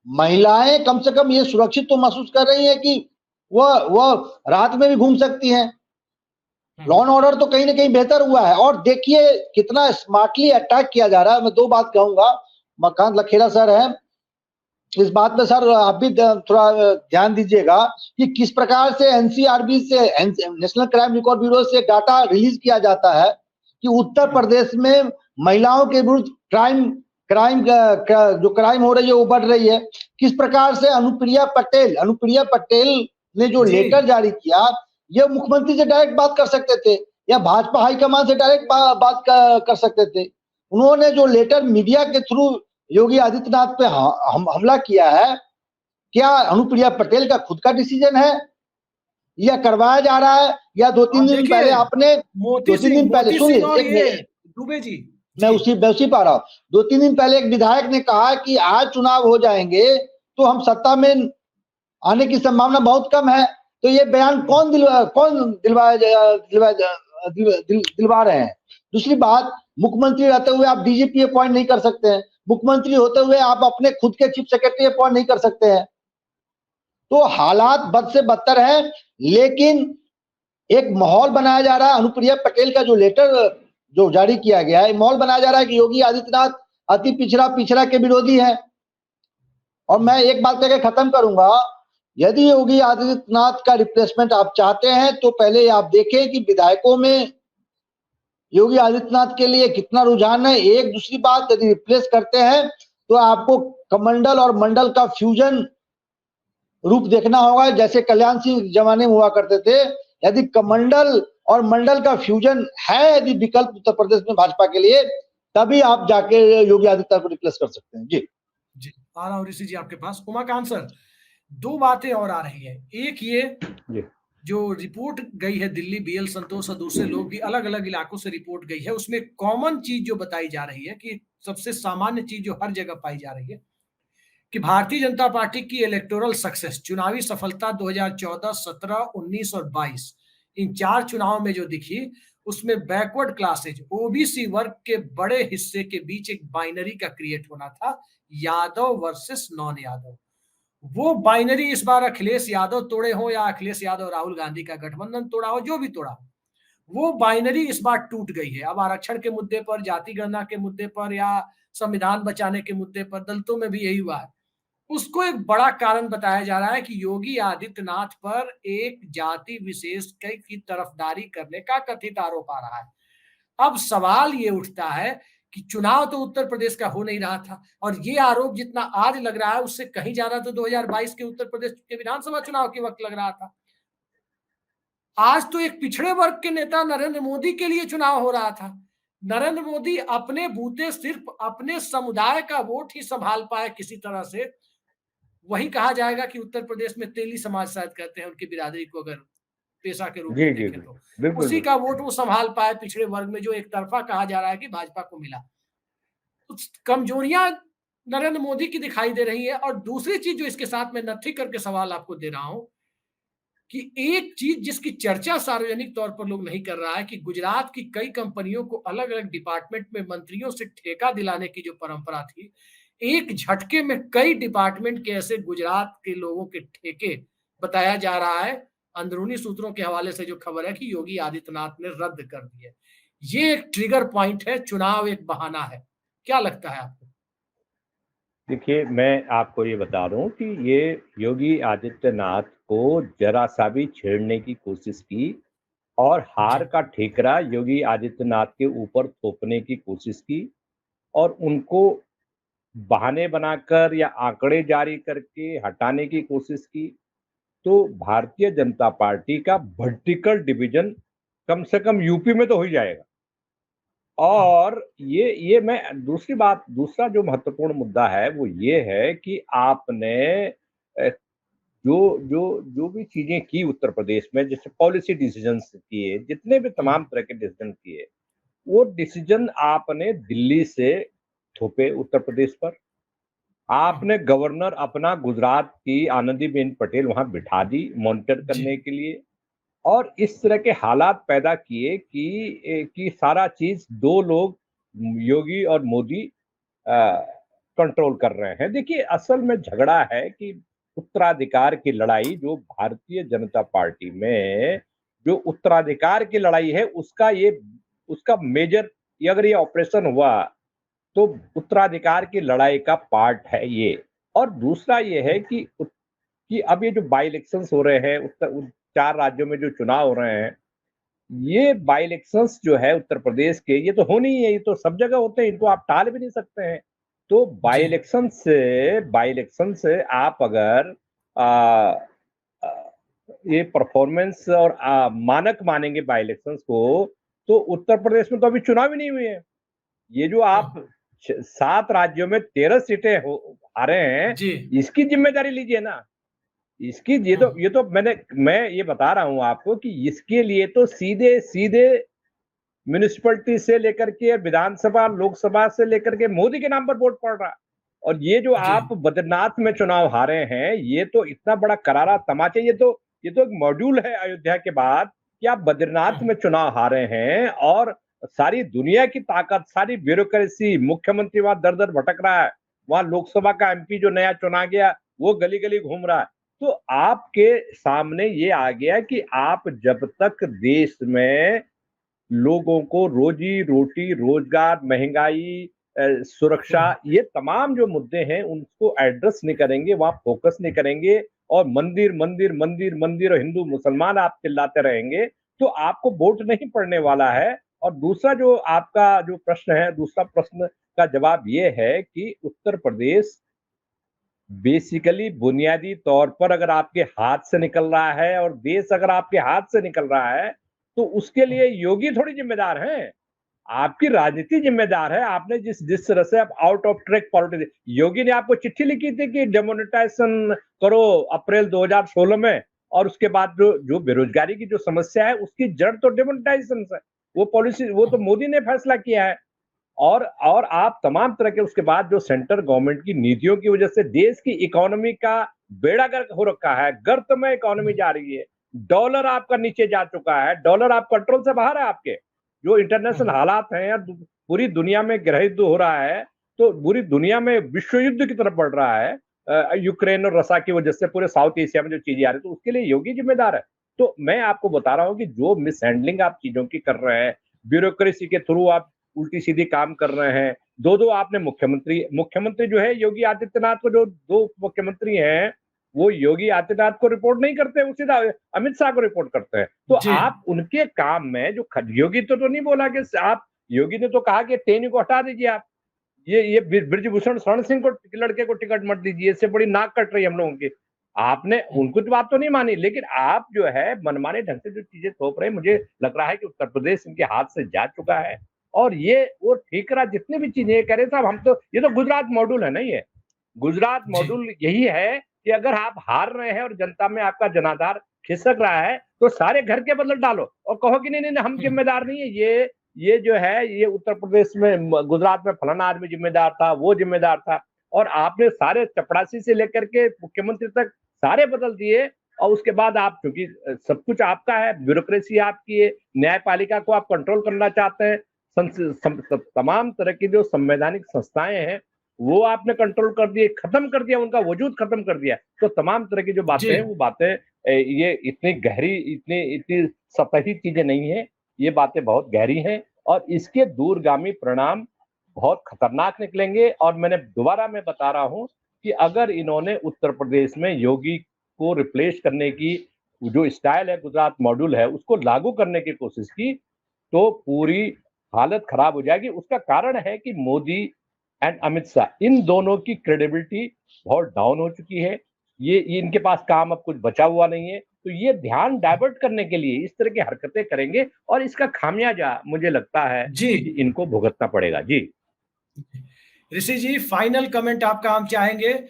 Speaker 4: महिलाएं कम से कम ये सुरक्षित तो महसूस कर रही है कि वह रात में भी घूम सकती हैं। लॉ एंड ऑर्डर तो कहीं ना कहीं बेहतर हुआ है। और देखिए कितना स्मार्टली अटैक किया जा रहा है। मैं 2 बात कहूंगा, उमाकांत लखेड़ा सर है, इस बात में सर आप भी थोड़ा ध्यान दीजिएगा कि किस प्रकार से एनसीआरबी से, नेशनल क्राइम रिकॉर्ड ब्यूरो से डाटा रिलीज किया जाता है कि उत्तर प्रदेश में महिलाओं के विरुद्ध जो क्राइम हो रही है वो बढ़ रही है। किस प्रकार से अनुप्रिया पटेल ने जो लेटर जारी किया, ये मुख्यमंत्री से डायरेक्ट बात कर सकते थे या भाजपा हाईकमान से डायरेक्ट बात कर सकते थे। उन्होंने जो लेटर मीडिया के थ्रू योगी आदित्यनाथ पे हमला किया है, क्या अनुप्रिया पटेल का खुद का डिसीजन है या करवाया जा रहा है? या 2-3 दिन पहले आपने, 2-3 दिन पहले सुनिए
Speaker 1: दुबे जी,
Speaker 4: मैं उसी पा रहा हूँ। 2-3 दिन पहले एक विधायक ने कहा कि आज चुनाव हो जाएंगे तो हम सत्ता में आने की संभावना बहुत कम है। तो ये बयान कौन दिलवा रहे हैं? दूसरी बात, मुख्यमंत्री रहते हुए आप डीजीपी अपॉइंट नहीं कर सकते हैं, मुख्यमंत्री होते हुए आप अपने खुद के चीफ सेक्रेटरी अपॉइंट नहीं कर सकते हैं। तो हालात बद से बदतर है, लेकिन एक माहौल बनाया जा रहा है। अनुप्रिया पटेल का जो लेटर जो जारी किया गया है, माहौल बनाया जा रहा है कि योगी आदित्यनाथ अति पिछड़ा के विरोधी है। और मैं एक बात कहकर खत्म करूंगा, यदि योगी आदित्यनाथ का रिप्लेसमेंट आप चाहते हैं तो पहले आप देखें कि विधायकों में योगी आदित्यनाथ के लिए कितना रुझान है। एक दूसरी बात, यदि रिप्लेस करते हैं तो आपको कमंडल और मंडल का फ्यूजन रूप देखना होगा, जैसे कल्याण सिंह जमाने में हुआ करते थे। यदि कमंडल और मंडल का फ्यूजन है, यदि विकल्प उत्तर प्रदेश में भाजपा के लिए, तभी आप जाके योगी आदित्यनाथ को रिप्लेस कर सकते हैं। जी
Speaker 1: आ रहा हूँ ऋषि जी आपके पास। उमाकांत सर, दो बातें और आ रही है। एक ये जो रिपोर्ट गई है दिल्ली, बीएल संतोष और दूसरे लोग भी अलग अलग इलाकों से रिपोर्ट गई है, उसमें कॉमन चीज जो बताई जा रही है कि सबसे सामान्य चीज जो हर जगह पाई जा रही है कि भारतीय जनता पार्टी की इलेक्टोरल सक्सेस, चुनावी सफलता 2014, 17, 19 और 22 इन 4 चुनावों में जो दिखी, उसमें बैकवर्ड क्लासेज, ओबीसी वर्ग के बड़े हिस्से के बीच एक बाइनरी का क्रिएट होना था, यादव वर्सेस नॉन यादव। वो बाइनरी इस बार अखिलेश यादव तोड़े हो या अखिलेश यादव राहुल गांधी का गठबंधन तोड़ा हो, जो भी तोड़ा हो, वो बाइनरी इस बार टूट गई है। अब आरक्षण के मुद्दे पर, जाति गणना के मुद्दे पर या संविधान बचाने के मुद्दे पर, दलितों में भी यही हुआ है। उसको एक बड़ा कारण बताया जा रहा है कि योगी आदित्यनाथ पर एक जाति विशेष की तरफदारी करने का कथित आरोप आ रहा है। अब सवाल ये उठता है कि चुनाव तो उत्तर प्रदेश का हो नहीं रहा था, और ये आरोप जितना आज लग रहा है उससे कहीं ज्यादा तो 2022 के उत्तर प्रदेश के विधानसभा चुनाव के वक्त लग रहा था। आज तो एक पिछड़े वर्ग के नेता नरेंद्र मोदी के लिए चुनाव हो रहा था। नरेंद्र मोदी अपने बूते सिर्फ अपने समुदाय का वोट ही संभाल पाए किसी तरह से। वही कहा जाएगा कि उत्तर प्रदेश में तेली समाज शायद कहते हैं उनकी बिरादरी को, अगर पेशा के रूप में देखें तो उसी का वोट वो संभाल पाए पिछड़े वर्ग में, जो एक तरफा कहा जा रहा है कि भाजपा को मिला। कमजोरियां नरेंद्र मोदी की दिखाई दे रही है। और दूसरी चीज जो इसके साथ में नथी करके सवाल आपको दे रहा हूं कि एक चीज जिसकी चर्चा सार्वजनिक तौर पर लोग नहीं कर रहा है कि गुजरात की कई कंपनियों को अलग अलग डिपार्टमेंट में मंत्रियों से ठेका दिलाने की जो परंपरा थी, एक झटके में कई डिपार्टमेंट के ऐसे गुजरात के लोगों के ठेके बताया जा रहा है, अंदरूनी सूत्रों के हवाले से जो खबर है कि योगी आदित्यनाथ ने रद्द कर दिए। ये एक ट्रिगर पॉइंट है, चुनाव एक बहाना है। क्या लगता है आपको?
Speaker 3: देखिए, मैं आपको ये बता रहा हूँ कि ये योगी आदित्यनाथ को जरा सा भी छेड़ने की कोशिश की और हार का ठेकरा योगी आदित्यनाथ के ऊपर थोपने की कोशिश की और उनको बहाने बनाकर या आंकड़े जारी करके हटाने की कोशिश की। तो भारतीय जनता पार्टी का वर्टिकल डिवीजन कम से कम यूपी में तो हो ही जाएगा। और ये मैं दूसरा जो महत्वपूर्ण मुद्दा है वो ये है कि आपने जो भी चीजें की उत्तर प्रदेश में, जैसे पॉलिसी डिसीजंस किए, जितने भी तमाम तरह के डिसीजन किए, वो डिसीजन आपने दिल्ली से थोपे उत्तर प्रदेश पर। आपने गवर्नर अपना गुजरात की आनंदीबेन पटेल वहां बिठा दी मॉनिटर करने के लिए, और इस तरह के हालात पैदा किए कि सारा चीज 2 लोग योगी और मोदी कंट्रोल कर रहे हैं। देखिए, असल में झगड़ा है कि उत्तराधिकार की लड़ाई, जो भारतीय जनता पार्टी में जो उत्तराधिकार की लड़ाई है, उसका मेजर, अगर ये ऑपरेशन हुआ तो उत्तराधिकार की लड़ाई का पार्ट है ये। और दूसरा ये है कि अब ये जो बाई इलेक्शंस हो रहे हैं 4 राज्यों में जो चुनाव हो रहे हैं, ये बाई इलेक्शंस जो है उत्तर प्रदेश के, ये तो होनी ही है, ये तो सब जगह होते हैं, इनको आप टाल भी नहीं सकते हैं। तो बाई इलेक्शन से आप अगर ये परफॉर्मेंस और मानक मानेंगे बाई इलेक्शंस को, तो उत्तर प्रदेश में तो अभी चुनाव ही नहीं हुए हैं। ये जो आप 7 राज्यों में 13 सीटें आ रहे हैं, इसकी जिम्मेदारी लीजिए ना। इसकी ये तो मैं ये बता रहा हूं आपको कि इसके लिए तो सीधे म्युनिसिपैलिटी से लेकर के विधानसभा, लोकसभा से लेकर के मोदी के नाम पर वोट पड़ रहा है। और ये जो आप बद्रीनाथ में चुनाव हारे हैं, ये तो इतना बड़ा करारा तमाचा, ये तो एक मॉड्यूल है अयोध्या के बाद कि आप बद्रीनाथ में चुनाव हारे हैं और सारी दुनिया की ताकत, सारी ब्यूरोक्रेसी, मुख्यमंत्री वहां दर दर भटक रहा है, वहां लोकसभा का एमपी जो नया चुना गया वो गली गली घूम रहा है। तो आपके सामने ये आ गया कि आप जब तक देश में लोगों को रोजी रोटी, रोजगार, महंगाई, सुरक्षा, ये तमाम जो मुद्दे हैं उनको एड्रेस नहीं करेंगे, वहां फोकस नहीं करेंगे और मंदिर मंदिर मंदिर मंदिर और हिंदू मुसलमान आप चिल्लाते रहेंगे, तो आपको वोट नहीं पड़ने वाला है। और दूसरा जो आपका जो प्रश्न है, दूसरा प्रश्न का जवाब ये है कि उत्तर प्रदेश बेसिकली बुनियादी तौर पर अगर आपके हाथ से निकल रहा है और देश अगर आपके हाथ से निकल रहा है, तो उसके लिए योगी थोड़ी जिम्मेदार हैं। आपकी राजनीति जिम्मेदार है। आपने जिस जिस तरह से आप आउट ऑफ ट्रैक पॉलिटिक्स, योगी ने आपको चिट्ठी लिखी थी कि डेमोनेटाइजेशन करो अप्रैल 2016 में, और उसके बाद जो बेरोजगारी की जो समस्या है उसकी जड़ तो डेमोनेटाइजेशन है। वो पॉलिसी वो तो मोदी ने फैसला किया है। और आप तमाम तरह के उसके बाद जो सेंट्रल गवर्नमेंट की नीतियों की वजह से देश की इकोनॉमी का बेड़ा गर्क हो रखा है, गर्त में इकोनॉमी जा रही है। डॉलर आपका नीचे जा चुका है, डॉलर आप कंट्रोल से बाहर है। आपके जो इंटरनेशनल हालात हैं, पूरी दुनिया में गृह युद्ध हो रहा है, तो पूरी दुनिया में विश्व युद्ध की तरफ बढ़ रहा है यूक्रेन और रसिया की वजह से, पूरे साउथ एशिया में जो चीजें आ रही है, तो उसके लिए योगी जिम्मेदार है। तो मैं आपको बता रहा हूँ कि जो मिस हैंडलिंग आप चीजों की कर रहे हैं, ब्यूरोक्रेसी के थ्रू आप उल्टी सीधी काम कर रहे हैं। दो आपने मुख्यमंत्री जो है योगी आदित्यनाथ को, जो दो मुख्यमंत्री हैं वो योगी आदित्यनाथ को रिपोर्ट नहीं करते, वो सीधा अमित शाह को रिपोर्ट करते हैं। तो आप उनके काम में जो योगी तो नहीं बोला कि आप, योगी ने तो कहा कि टेनी को हटा दीजिए आप, ये ब्रिजभूषण शरण सिंह को लड़के को टिकट मत दीजिए, इससे बड़ी नाक कट रही है हम लोगों की। आपने उनको तो बात तो नहीं मानी, लेकिन आप जो है मनमाने ढंग से जो चीजें थोप रहे हैं, मुझे लग रहा है कि उत्तर प्रदेश इनके हाथ से जा चुका है। और ये वो ठीकरा जितने भी चीजें कह रहे साहब, हम तो, ये तो गुजरात मॉड्यूल है ना, ये गुजरात मॉड्यूल यही है कि अगर आप हार रहे हैं और जनता में आपका जनाधार खिसक रहा है, तो सारे घर के बदल डालो और कहो कि नहीं हम जिम्मेदार नहीं है। ये जो है, ये उत्तर प्रदेश में, गुजरात में फलाना आदमी जिम्मेदार था, वो जिम्मेदार था, और आपने सारे चपरासी से लेकर के मुख्यमंत्री तक सारे बदल दिए। और उसके बाद आप, क्योंकि सब कुछ आपका है, ब्यूरोक्रेसी आपकी है, न्यायपालिका को आप कंट्रोल करना चाहते हैं, तमाम तरह की जो संवैधानिक संस्थाएं हैं वो आपने कंट्रोल कर दिए, खत्म कर दिया, उनका वजूद खत्म कर दिया। तो तमाम तरह की जो बातें हैं, वो बातें ये इतनी गहरी, इतनी सतही चीजें नहीं है, ये बातें बहुत गहरी हैं और इसके दूरगामी परिणाम बहुत खतरनाक निकलेंगे। और मैं बता रहा हूं कि अगर इन्होंने उत्तर प्रदेश में योगी को रिप्लेस करने की जो स्टाइल है, गुजरात मॉड्यूल है, उसको लागू करने की कोशिश की, तो पूरी हालत खराब हो जाएगी। उसका कारण है कि मोदी एंड अमित शाह, इन दोनों की क्रेडिबिलिटी बहुत डाउन हो चुकी है। ये इनके पास काम अब कुछ बचा हुआ नहीं है, तो ये ध्यान डाइवर्ट करने के लिए इस तरह की हरकतें करेंगे और इसका खामियाजा मुझे लगता है
Speaker 1: जी
Speaker 3: कि इनको भुगतना पड़ेगा। जी
Speaker 1: ऋषि जी, फाइनल कमेंट आपका हम चाहेंगे।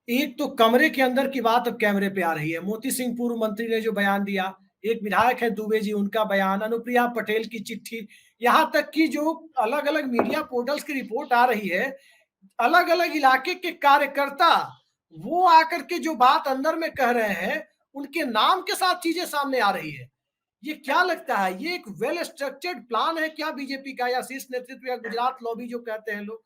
Speaker 1: एक तो कमरे के अंदर की बात अब कैमरे पे आ रही है। मोती सिंह पूर्व मंत्री ने जो बयान दिया, एक विधायक है दुबे जी, उनका बयान, अनुप्रिया पटेल की चिट्ठी, यहां तक कि जो अलग अलग मीडिया पोर्टल्स की रिपोर्ट आ रही है, अलग अलग इलाके के कार्यकर्ता वो आकर के जो बात अंदर में कह रहे हैं, उनके नाम के साथ चीजें सामने आ रही है। ये क्या लगता है, ये एक वेल स्ट्रक्चर्ड प्लान है क्या बीजेपी का, या शीर्ष नेतृत्व या गुजरात लॉबी जो कहते हैं लोग,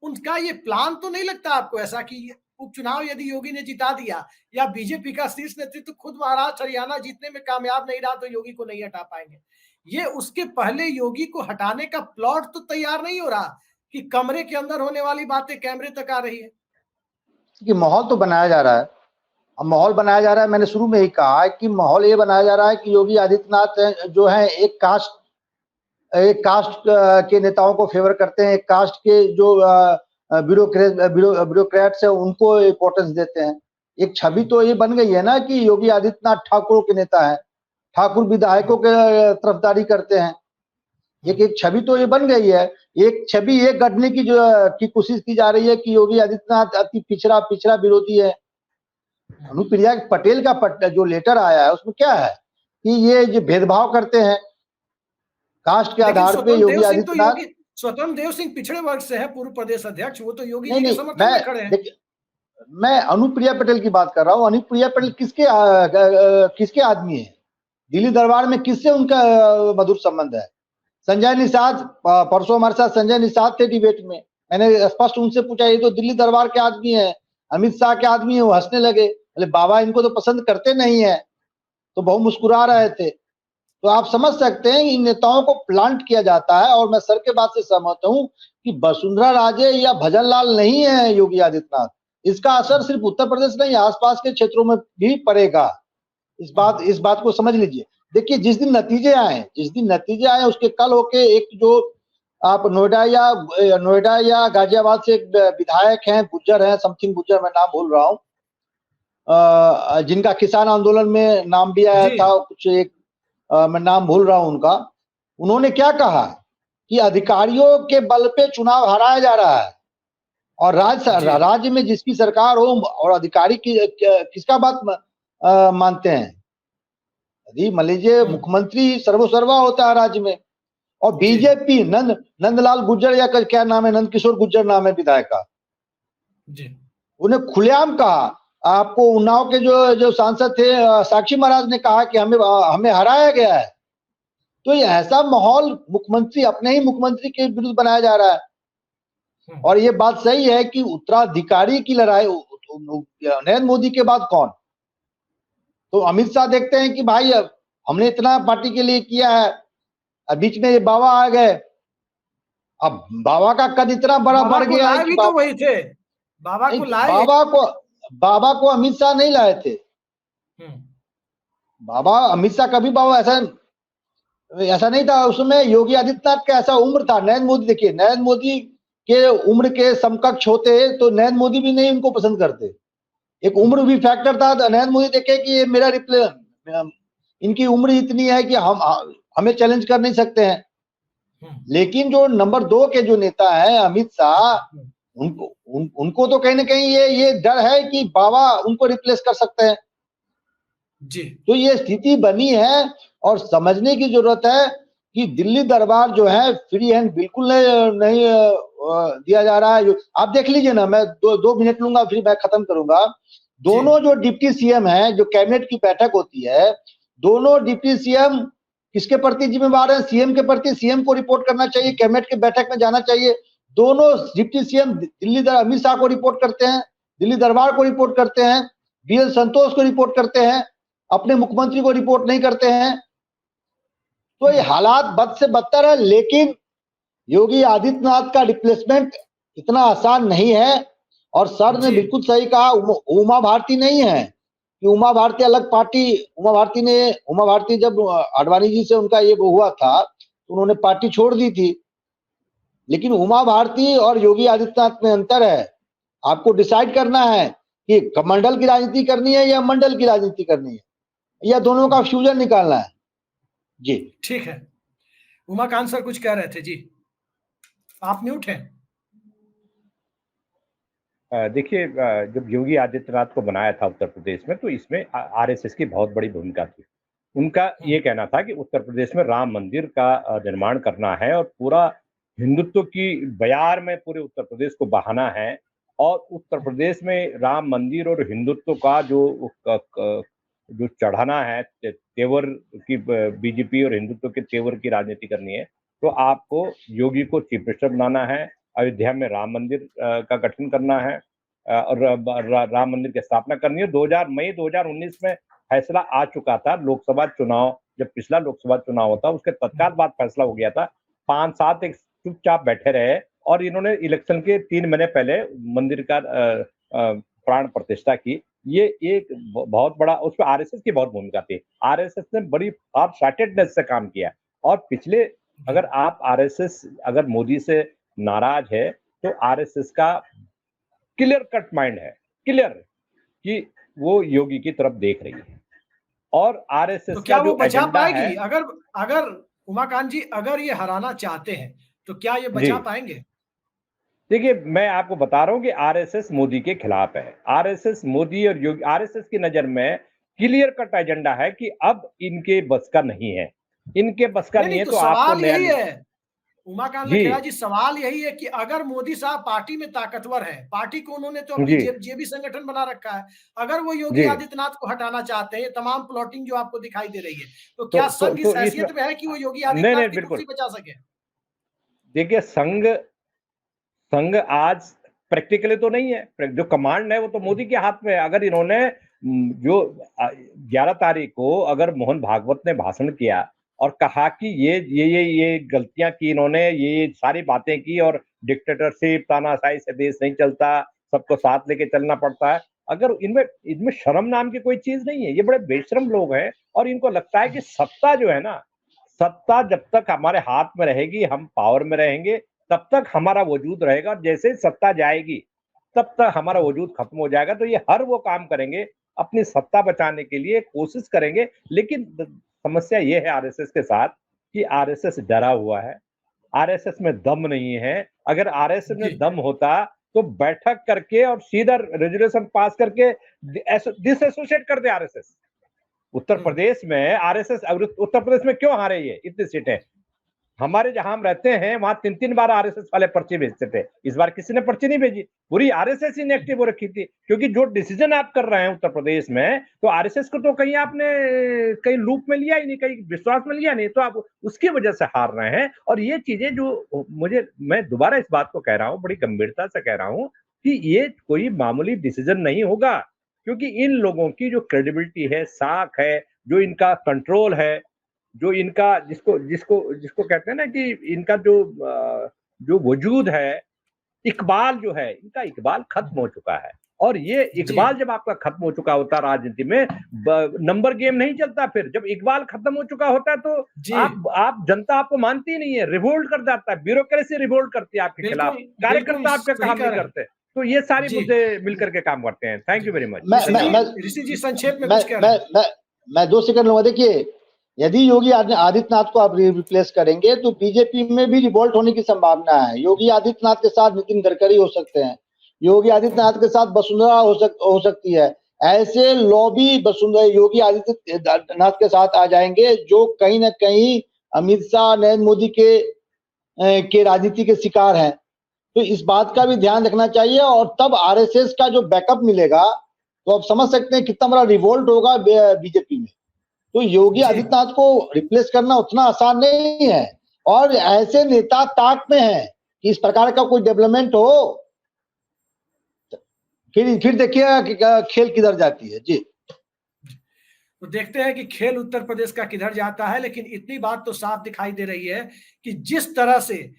Speaker 1: उनका ये प्लान तो नहीं लगता आपको ऐसा कि उपचुनाव यदि योगी ने जिता दिया या बीजेपी का शीर्ष नेतृत्व खुद महाराष्ट्र हरियाणा जीतने में कामयाब नहीं रहा तो योगी को नहीं हटा पाएंगे? ये उसके पहले योगी को हटाने का प्लॉट तो तैयार नहीं हो रहा कि कमरे के अंदर होने वाली बातें कैमरे तक आ रही है?
Speaker 4: कि माहौल तो बनाया जा रहा है। अब माहौल बनाया जा रहा है, मैंने शुरू में ही कहा है कि माहौल ये बनाया जा रहा है कि योगी आदित्यनाथ जो है एक कास्ट के नेताओं को फेवर करते हैं, एक कास्ट के जो ब्यूरोक्रेट्स है उनको इम्पोर्टेंस देते हैं। एक छवि तो ये बन गई है ना कि योगी आदित्यनाथ ठाकुरों के नेता है, ठाकुर विधायकों के तरफदारी करते हैं। एक छवि तो ये बन गई है। एक छवि ये गढ़ने की कोशिश की जा रही है कि योगी आदित्यनाथ अति पिछड़ा विरोधी है। अनुप्रिया पटेल का जो लेटर आया है उसमें क्या है कि ये जो भेदभाव करते हैं कास्ट के आधार पे योगी आदित्यनाथ।
Speaker 1: स्वतंत्र देव सिंह पिछड़े वर्ग से है, पूर्व प्रदेश अध्यक्ष, वो तो योगी जी के समर्थन में खड़े हैं।
Speaker 4: मैं अनुप्रिया पटेल की बात कर रहा हूँ। अनुप्रिया पटेल किसके आदमी है? दिल्ली दरबार में किससे उनका मधुर संबंध है? संजय निषाद, परसों हमारे साथ संजय निषाद थे डिबेट में, मैंने स्पष्ट उनसे पूछा, ये तो दिल्ली दरबार के आदमी है, अमित शाह के आदमी है, वो हंसने लगे। बोले बाबा इनको तो पसंद करते नहीं है, तो बहुत मुस्कुरा रहे थे। तो आप समझ सकते हैं इन नेताओं को प्लांट किया जाता है। और मैं सर के बात से सहमत हूं कि वसुंधरा राजे या भजन लाल नहीं है योगी आदित्यनाथ। इसका असर सिर्फ उत्तर प्रदेश नहीं, आसपास के क्षेत्रों में भी पड़ेगा। इस बात को समझ लीजिए। देखिए जिस दिन नतीजे आए उसके कल होके एक जो आप नोएडा या गाजियाबाद से एक विधायक हैं, गुज्जर हैं, समथिंग गुज्जर, मैं नाम भूल रहा हूं, जिनका किसान आंदोलन में नाम भी आया था, कुछ एक मैं नाम भूल रहा हूं उनका। उन्होंने क्या कहा कि अधिकारियों के बल पे चुनाव हराया जा रहा है, और राज्य में जिसकी सरकार हो और अधिकारी किसका बात मानते हैं। यदि मान लीजिए मुख्यमंत्री सर्वोसर्वा होता है राज्य में, और बीजेपी नंदलाल गुर्जर या क्या नाम है, नंदकिशोर गुर्जर नाम है विधायक का, उन्हें खुलेआम कहा। आपको उन्नाव के जो सांसद थे साक्षी महाराज ने कहा कि हमें हराया गया है। तो ये ऐसा माहौल मुख्यमंत्री, अपने ही मुख्यमंत्री के विरुद्ध बनाया जा रहा है। और ये बात सही है कि उत्तराधिकारी की लड़ाई नरेंद्र मोदी के बाद कौन? तो अमित शाह देखते हैं कि भाई हमने इतना पार्टी के लिए किया है, बीच में ये बाबा आ गए। अब बाबा का कद इतना बड़ा बढ़ गया है कि
Speaker 1: तो वही थे, बाबा को लाए,
Speaker 4: बाबा को अमित शाह नहीं लाए थे। बाबा अमित शाह कभी बाबा ऐसा नहीं था। उसमें योगी आदित्यनाथ का ऐसा उम्र था। नरेंद्र मोदी देखिए, नरेंद्र मोदी के उम्र के समकक्ष होते तो नरेंद्र मोदी भी नहीं उनको पसंद करते। एक उम्र भी फैक्टर था। नरेंद्र मोदी देखे कि ये मेरा इनकी उम्र इतनी है कि हमें चैलेंज कर नहीं सकते हैं। लेकिन जो नंबर 2 के जो नेता है अमित शाह, उनको तो कहीं ना कहीं ये डर है कि बाबा उनको रिप्लेस कर सकते हैं
Speaker 1: जी। तो
Speaker 4: ये स्थिति बनी है, और समझने की जरूरत है कि दिल्ली दरबार जो है फ्री हैंड बिल्कुल नहीं दिया जा रहा है। आप देख लीजिए ना, मैं 2 मिनट लूंगा फिर मैं खत्म करूंगा। दोनों जो डिप्टी सीएम है, जो कैबिनेट की बैठक होती है, दोनों डिप्टी सीएम किसके प्रति जिम्मेवार है? सीएम के प्रति। सीएम को रिपोर्ट करना चाहिए, कैबिनेट की बैठक में जाना चाहिए। दोनों डिप्टी सीएम अमित शाह को रिपोर्ट करते हैं, दिल्ली दरबार को रिपोर्ट करते हैं, बीएल संतोष को रिपोर्ट करते हैं, अपने मुख्यमंत्री को रिपोर्ट नहीं करते हैं। तो ये हालात बद से बदतर है। लेकिन योगी आदित्यनाथ का रिप्लेसमेंट इतना आसान नहीं है। और सर ने बिल्कुल सही कहा, उमा भारती नहीं है कि उमा भारती अलग पार्टी। उमा भारती जब आडवाणी जी से उनका ये हुआ था तो उन्होंने पार्टी छोड़ दी थी। लेकिन उमा भारती और योगी आदित्यनाथ में अंतर है। आपको डिसाइड करना है कि कमंडल की राजनीति करनी है या मंडल की राजनीति करनी है, या दोनों का फ्यूजन निकालना है। जी
Speaker 1: ठीक है। उमाकांत सर कुछ कह रहे थे जी, आप म्यूट हैं।
Speaker 3: देखिए, जब योगी आदित्यनाथ को बनाया था उत्तर प्रदेश में, तो इसमें आरएसएस की बहुत बड़ी भूमिका थी। उनका ये कहना था कि उत्तर प्रदेश में राम मंदिर का निर्माण करना है और पूरा हिंदुत्व की बयार में पूरे उत्तर प्रदेश को बहाना है, और उत्तर प्रदेश में राम मंदिर और हिंदुत्व का जो चढ़ाना है तेवर की, बीजेपी और हिंदुत्व के तेवर की राजनीति करनी है, तो आपको योगी को चीफ मिनिस्टर बनाना है, अयोध्या में राम मंदिर का गठन करना है और राम मंदिर की स्थापना करनी है। मई 2019 में फैसला आ चुका था। लोकसभा चुनाव, जब पिछला लोकसभा चुनाव होता उसके तत्काल बाद फैसला हो गया था। 5-7 एक चुपचाप बैठे रहे और इन्होंने इलेक्शन के 3 महीने पहले मंदिर का प्राण प्रतिष्ठा की। ये एक बहुत बड़ा, उसमें आरएसएस की बहुत भूमिका थी। आरएसएस ने बड़ी फार साइटेडनेस से काम किया। और पिछले, अगर आप आरएसएस अगर मोदी से नाराज है तो आरएसएस का क्लियर कट माइंड है, क्लियर, कि वो योगी की तरफ देख रही है। और आरएसएस
Speaker 1: तो क्या
Speaker 3: का
Speaker 1: वो
Speaker 3: जो
Speaker 1: बचा
Speaker 3: एजेंडा
Speaker 1: पाएगी?
Speaker 3: है,
Speaker 1: अगर उमाकांत जी अगर ये हराना चाहते हैं तो क्या ये बचा पाएंगे?
Speaker 3: देखिए, मैं आपको बता रहा हूं कि आरएसएस मोदी के खिलाफ है। आरएसएस मोदी और योगी, आरएसएस की नजर में क्लियर कट एजेंडा है कि अब इनके बस का नहीं है, इनके बस का नहीं है। तो आपको
Speaker 1: सवाल यही है उमाकांत लखेड़ा जी, सवाल यही है कि अगर मोदी साहब पार्टी में ताकतवर है, पार्टी को उन्होंने तो अपनी जेबी संगठन बना रखा है, अगर वो योगी आदित्यनाथ को हटाना चाहते हैं, तमाम प्लॉटिंग जो आपको दिखाई दे रही है, तो क्या संघ इस हैसियत में है कि वो योगी आदित्यनाथ की कुर्सी बचा सके?
Speaker 3: देखिए, संघ आज प्रैक्टिकली तो नहीं है, जो कमांड है वो तो मोदी के हाथ में है। अगर इन्होंने जो 11 तारीख को अगर मोहन भागवत ने भाषण किया और कहा कि ये गलतियां की इन्होंने, ये सारी बातें की और डिक्टेटरशिप तानाशाही से देश नहीं चलता, सबको साथ लेके चलना पड़ता है, अगर इनमें शर्म नाम की कोई चीज नहीं है, ये बड़े बेशर्म लोग हैं और इनको लगता है कि सत्ता जो है ना, सत्ता जब तक हमारे हाथ में रहेगी, हम पावर में रहेंगे, तब तक हमारा वजूद रहेगा, और जैसे ही सत्ता जाएगी तब तक हमारा वजूद खत्म हो जाएगा। तो ये हर वो काम करेंगे, अपनी सत्ता बचाने के लिए कोशिश करेंगे। लेकिन समस्या ये है आरएसएस के साथ कि आरएसएस डरा हुआ है, आरएसएस में दम नहीं है। अगर आरएसएस में दम होता तो बैठक करके और सीधा रेजोल्यूशन पास करके डिसएसोसिएट कर दे आरएसएस। उत्तर प्रदेश में आरएसएस, उत्तर प्रदेश में क्यों हारे ये इतनी सीटें? हमारे जहां हम रहते हैं वहां 3-3 बार आरएसएस वाले पर्ची भेजते थे, इस बार किसी ने पर्ची नहीं भेजी, पूरी आरएसएस इनएक्टिव हो रखी थी। क्योंकि जो डिसीजन आप कर रहे हैं उत्तर प्रदेश में, तो आरएसएस को तो कहीं आपने कहीं लूप में लिया ही नहीं, कहीं विश्वास में लिया नहीं, तो आप उसकी वजह से हार रहे हैं। और ये चीजें जो मैं दोबारा इस बात को कह रहा हूँ, बड़ी गंभीरता से कह रहा हूँ कि ये कोई मामूली डिसीजन नहीं होगा, क्योंकि इन लोगों की जो क्रेडिबिलिटी है, साख है, जो इनका कंट्रोल है, जो इनका जिसको कहते हैं ना कि इनका जो वजूद है, इकबाल जो है, इनका इकबाल खत्म हो चुका है। और ये इकबाल जब आपका खत्म हो चुका होता है राजनीति में, नंबर गेम नहीं चलता। फिर जब इकबाल खत्म हो चुका होता है तो आप जनता आपको मानती ही नहीं है, रिवोल्ट कर जाता है, ब्यूरोक्रेसी रिवोल्ट करती है आपके खिलाफ, कार्यकर्ता आपका काम नहीं करते। तो ये सारी मुद्दे मिलकर के काम करते हैं। Thank you very much.
Speaker 1: Rishi ji संक्षेप में कुछ कह रहे हैं।
Speaker 4: मैं 2 सेकंड लूंगा। देखिए, यदि योगी आदित्यनाथ को आप रिप्लेस करेंगे तो बीजेपी में भी रिवोल्ट होने की संभावना है। योगी आदित्यनाथ के साथ नितिन गडकरी हो सकते हैं, योगी आदित्यनाथ के साथ वसुंधरा हो सकती है। ऐसे लॉबी वसुंधरा योगी आदित्यनाथ के साथ आ जाएंगे जो कहीं ना कहीं अमित शाह, नरेंद्र मोदी के राजनीति के शिकार हैं। तो इस बात का भी ध्यान रखना चाहिए। और तब आरएसएस का जो बैकअप मिलेगा तो आप समझ सकते हैं कितना बड़ा रिवोल्ट होगा बीजेपी में। तो योगी आदित्यनाथ को रिप्लेस करना उतना आसान नहीं है। और ऐसे नेता ताक में हैं कि इस प्रकार का कोई डेवलपमेंट हो, फिर देखिए कि खेल किधर जाती है। जी,
Speaker 1: तो देखते हैं कि खेल उत्तर प्रदेश का किधर जाता है। लेकिन इतनी बात तो साफ दिखाई दे रही है कि जिस तरह से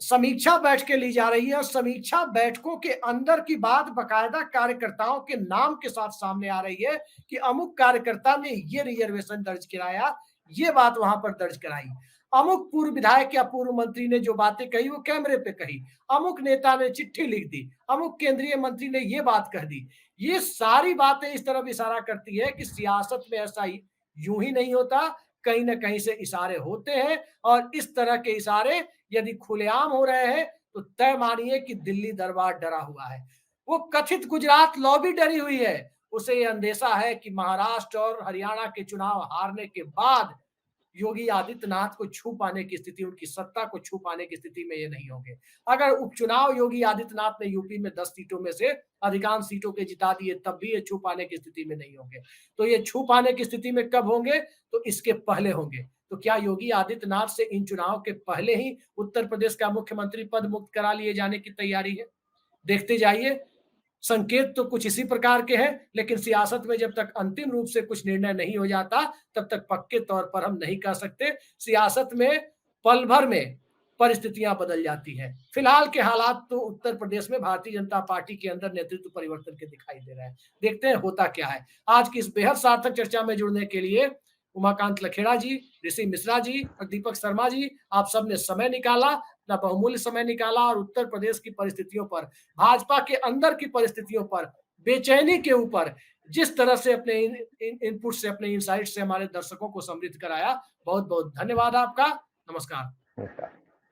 Speaker 1: समीक्षा बैठकें ली जा रही है और समीक्षा बैठकों के अंदर की बात बकायदा कार्यकर्ताओं के नाम के साथ सामने आ रही है कि अमुक कार्यकर्ता ने ये रिजर्वेशन दर्ज कराया, ये बात वहां पर दर्ज कराई, अमुक पूर्व विधायक या पूर्व मंत्री ने जो बातें कही वो कैमरे पे कही, अमुक नेता ने चिट्ठी लिख दी, अमुक केंद्रीय मंत्री ने ये बात कह दी। ये सारी बातें इस तरफ इशारा करती है कि सियासत में ऐसा ही यूं ही नहीं होता, कहीं ना कहीं से इशारे होते हैं। और इस तरह के इशारे यदि खुलेआम हो रहे हैं तो तय मानिए कि दिल्ली दरबार डरा हुआ है। वो कथित गुजरात लॉबी डरी हुई है। उसे ये अंदेशा है कि महाराष्ट्र और हरियाणा के चुनाव हारने के बाद योगी आदित्यनाथ को छू पाने की स्थिति, उनकी सत्ता को छू पाने की स्थिति में ये नहीं होंगे। अगर उपचुनाव योगी आदित्यनाथ ने यूपी में 10 सीटों में से अधिकांश सीटों के जिता दिए, तब भी ये छू पाने की स्थिति में नहीं होंगे। तो ये छू पाने की स्थिति में कब होंगे? तो इसके पहले होंगे। तो क्या योगी आदित्यनाथ से इन चुनाव के पहले ही उत्तर प्रदेश का मुख्यमंत्री पद मुक्त करा लिए जाने की तैयारी है? देखते जाइए। संकेत तो कुछ इसी प्रकार के हैं, लेकिन सियासत में जब तक अंतिम रूप से कुछ निर्णय नहीं हो जाता तब तक पक्के तौर पर हम नहीं कह सकते। सियासत में पल भर में परिस्थितियां बदल जाती हैं। फिलहाल के हालात तो उत्तर प्रदेश में भारतीय जनता पार्टी के अंदर नेतृत्व परिवर्तन के दिखाई दे रहे हैं। देखते हैं होता क्या है। आज की इस बेहद सार्थक चर्चा में जुड़ने के लिए उमाकांत लखेड़ा जी, ऋषि मिश्रा जी और दीपक शर्मा जी, आप सबने समय निकाला, अपना बहुमूल्य समय निकाला और उत्तर प्रदेश की परिस्थितियों पर, भाजपा के अंदर की परिस्थितियों पर, बेचैनी के ऊपर जिस तरह से अपने इनपुट से, अपने इनसाइट से हमारे दर्शकों को समृद्ध कराया, बहुत बहुत धन्यवाद आपका। नमस्कार।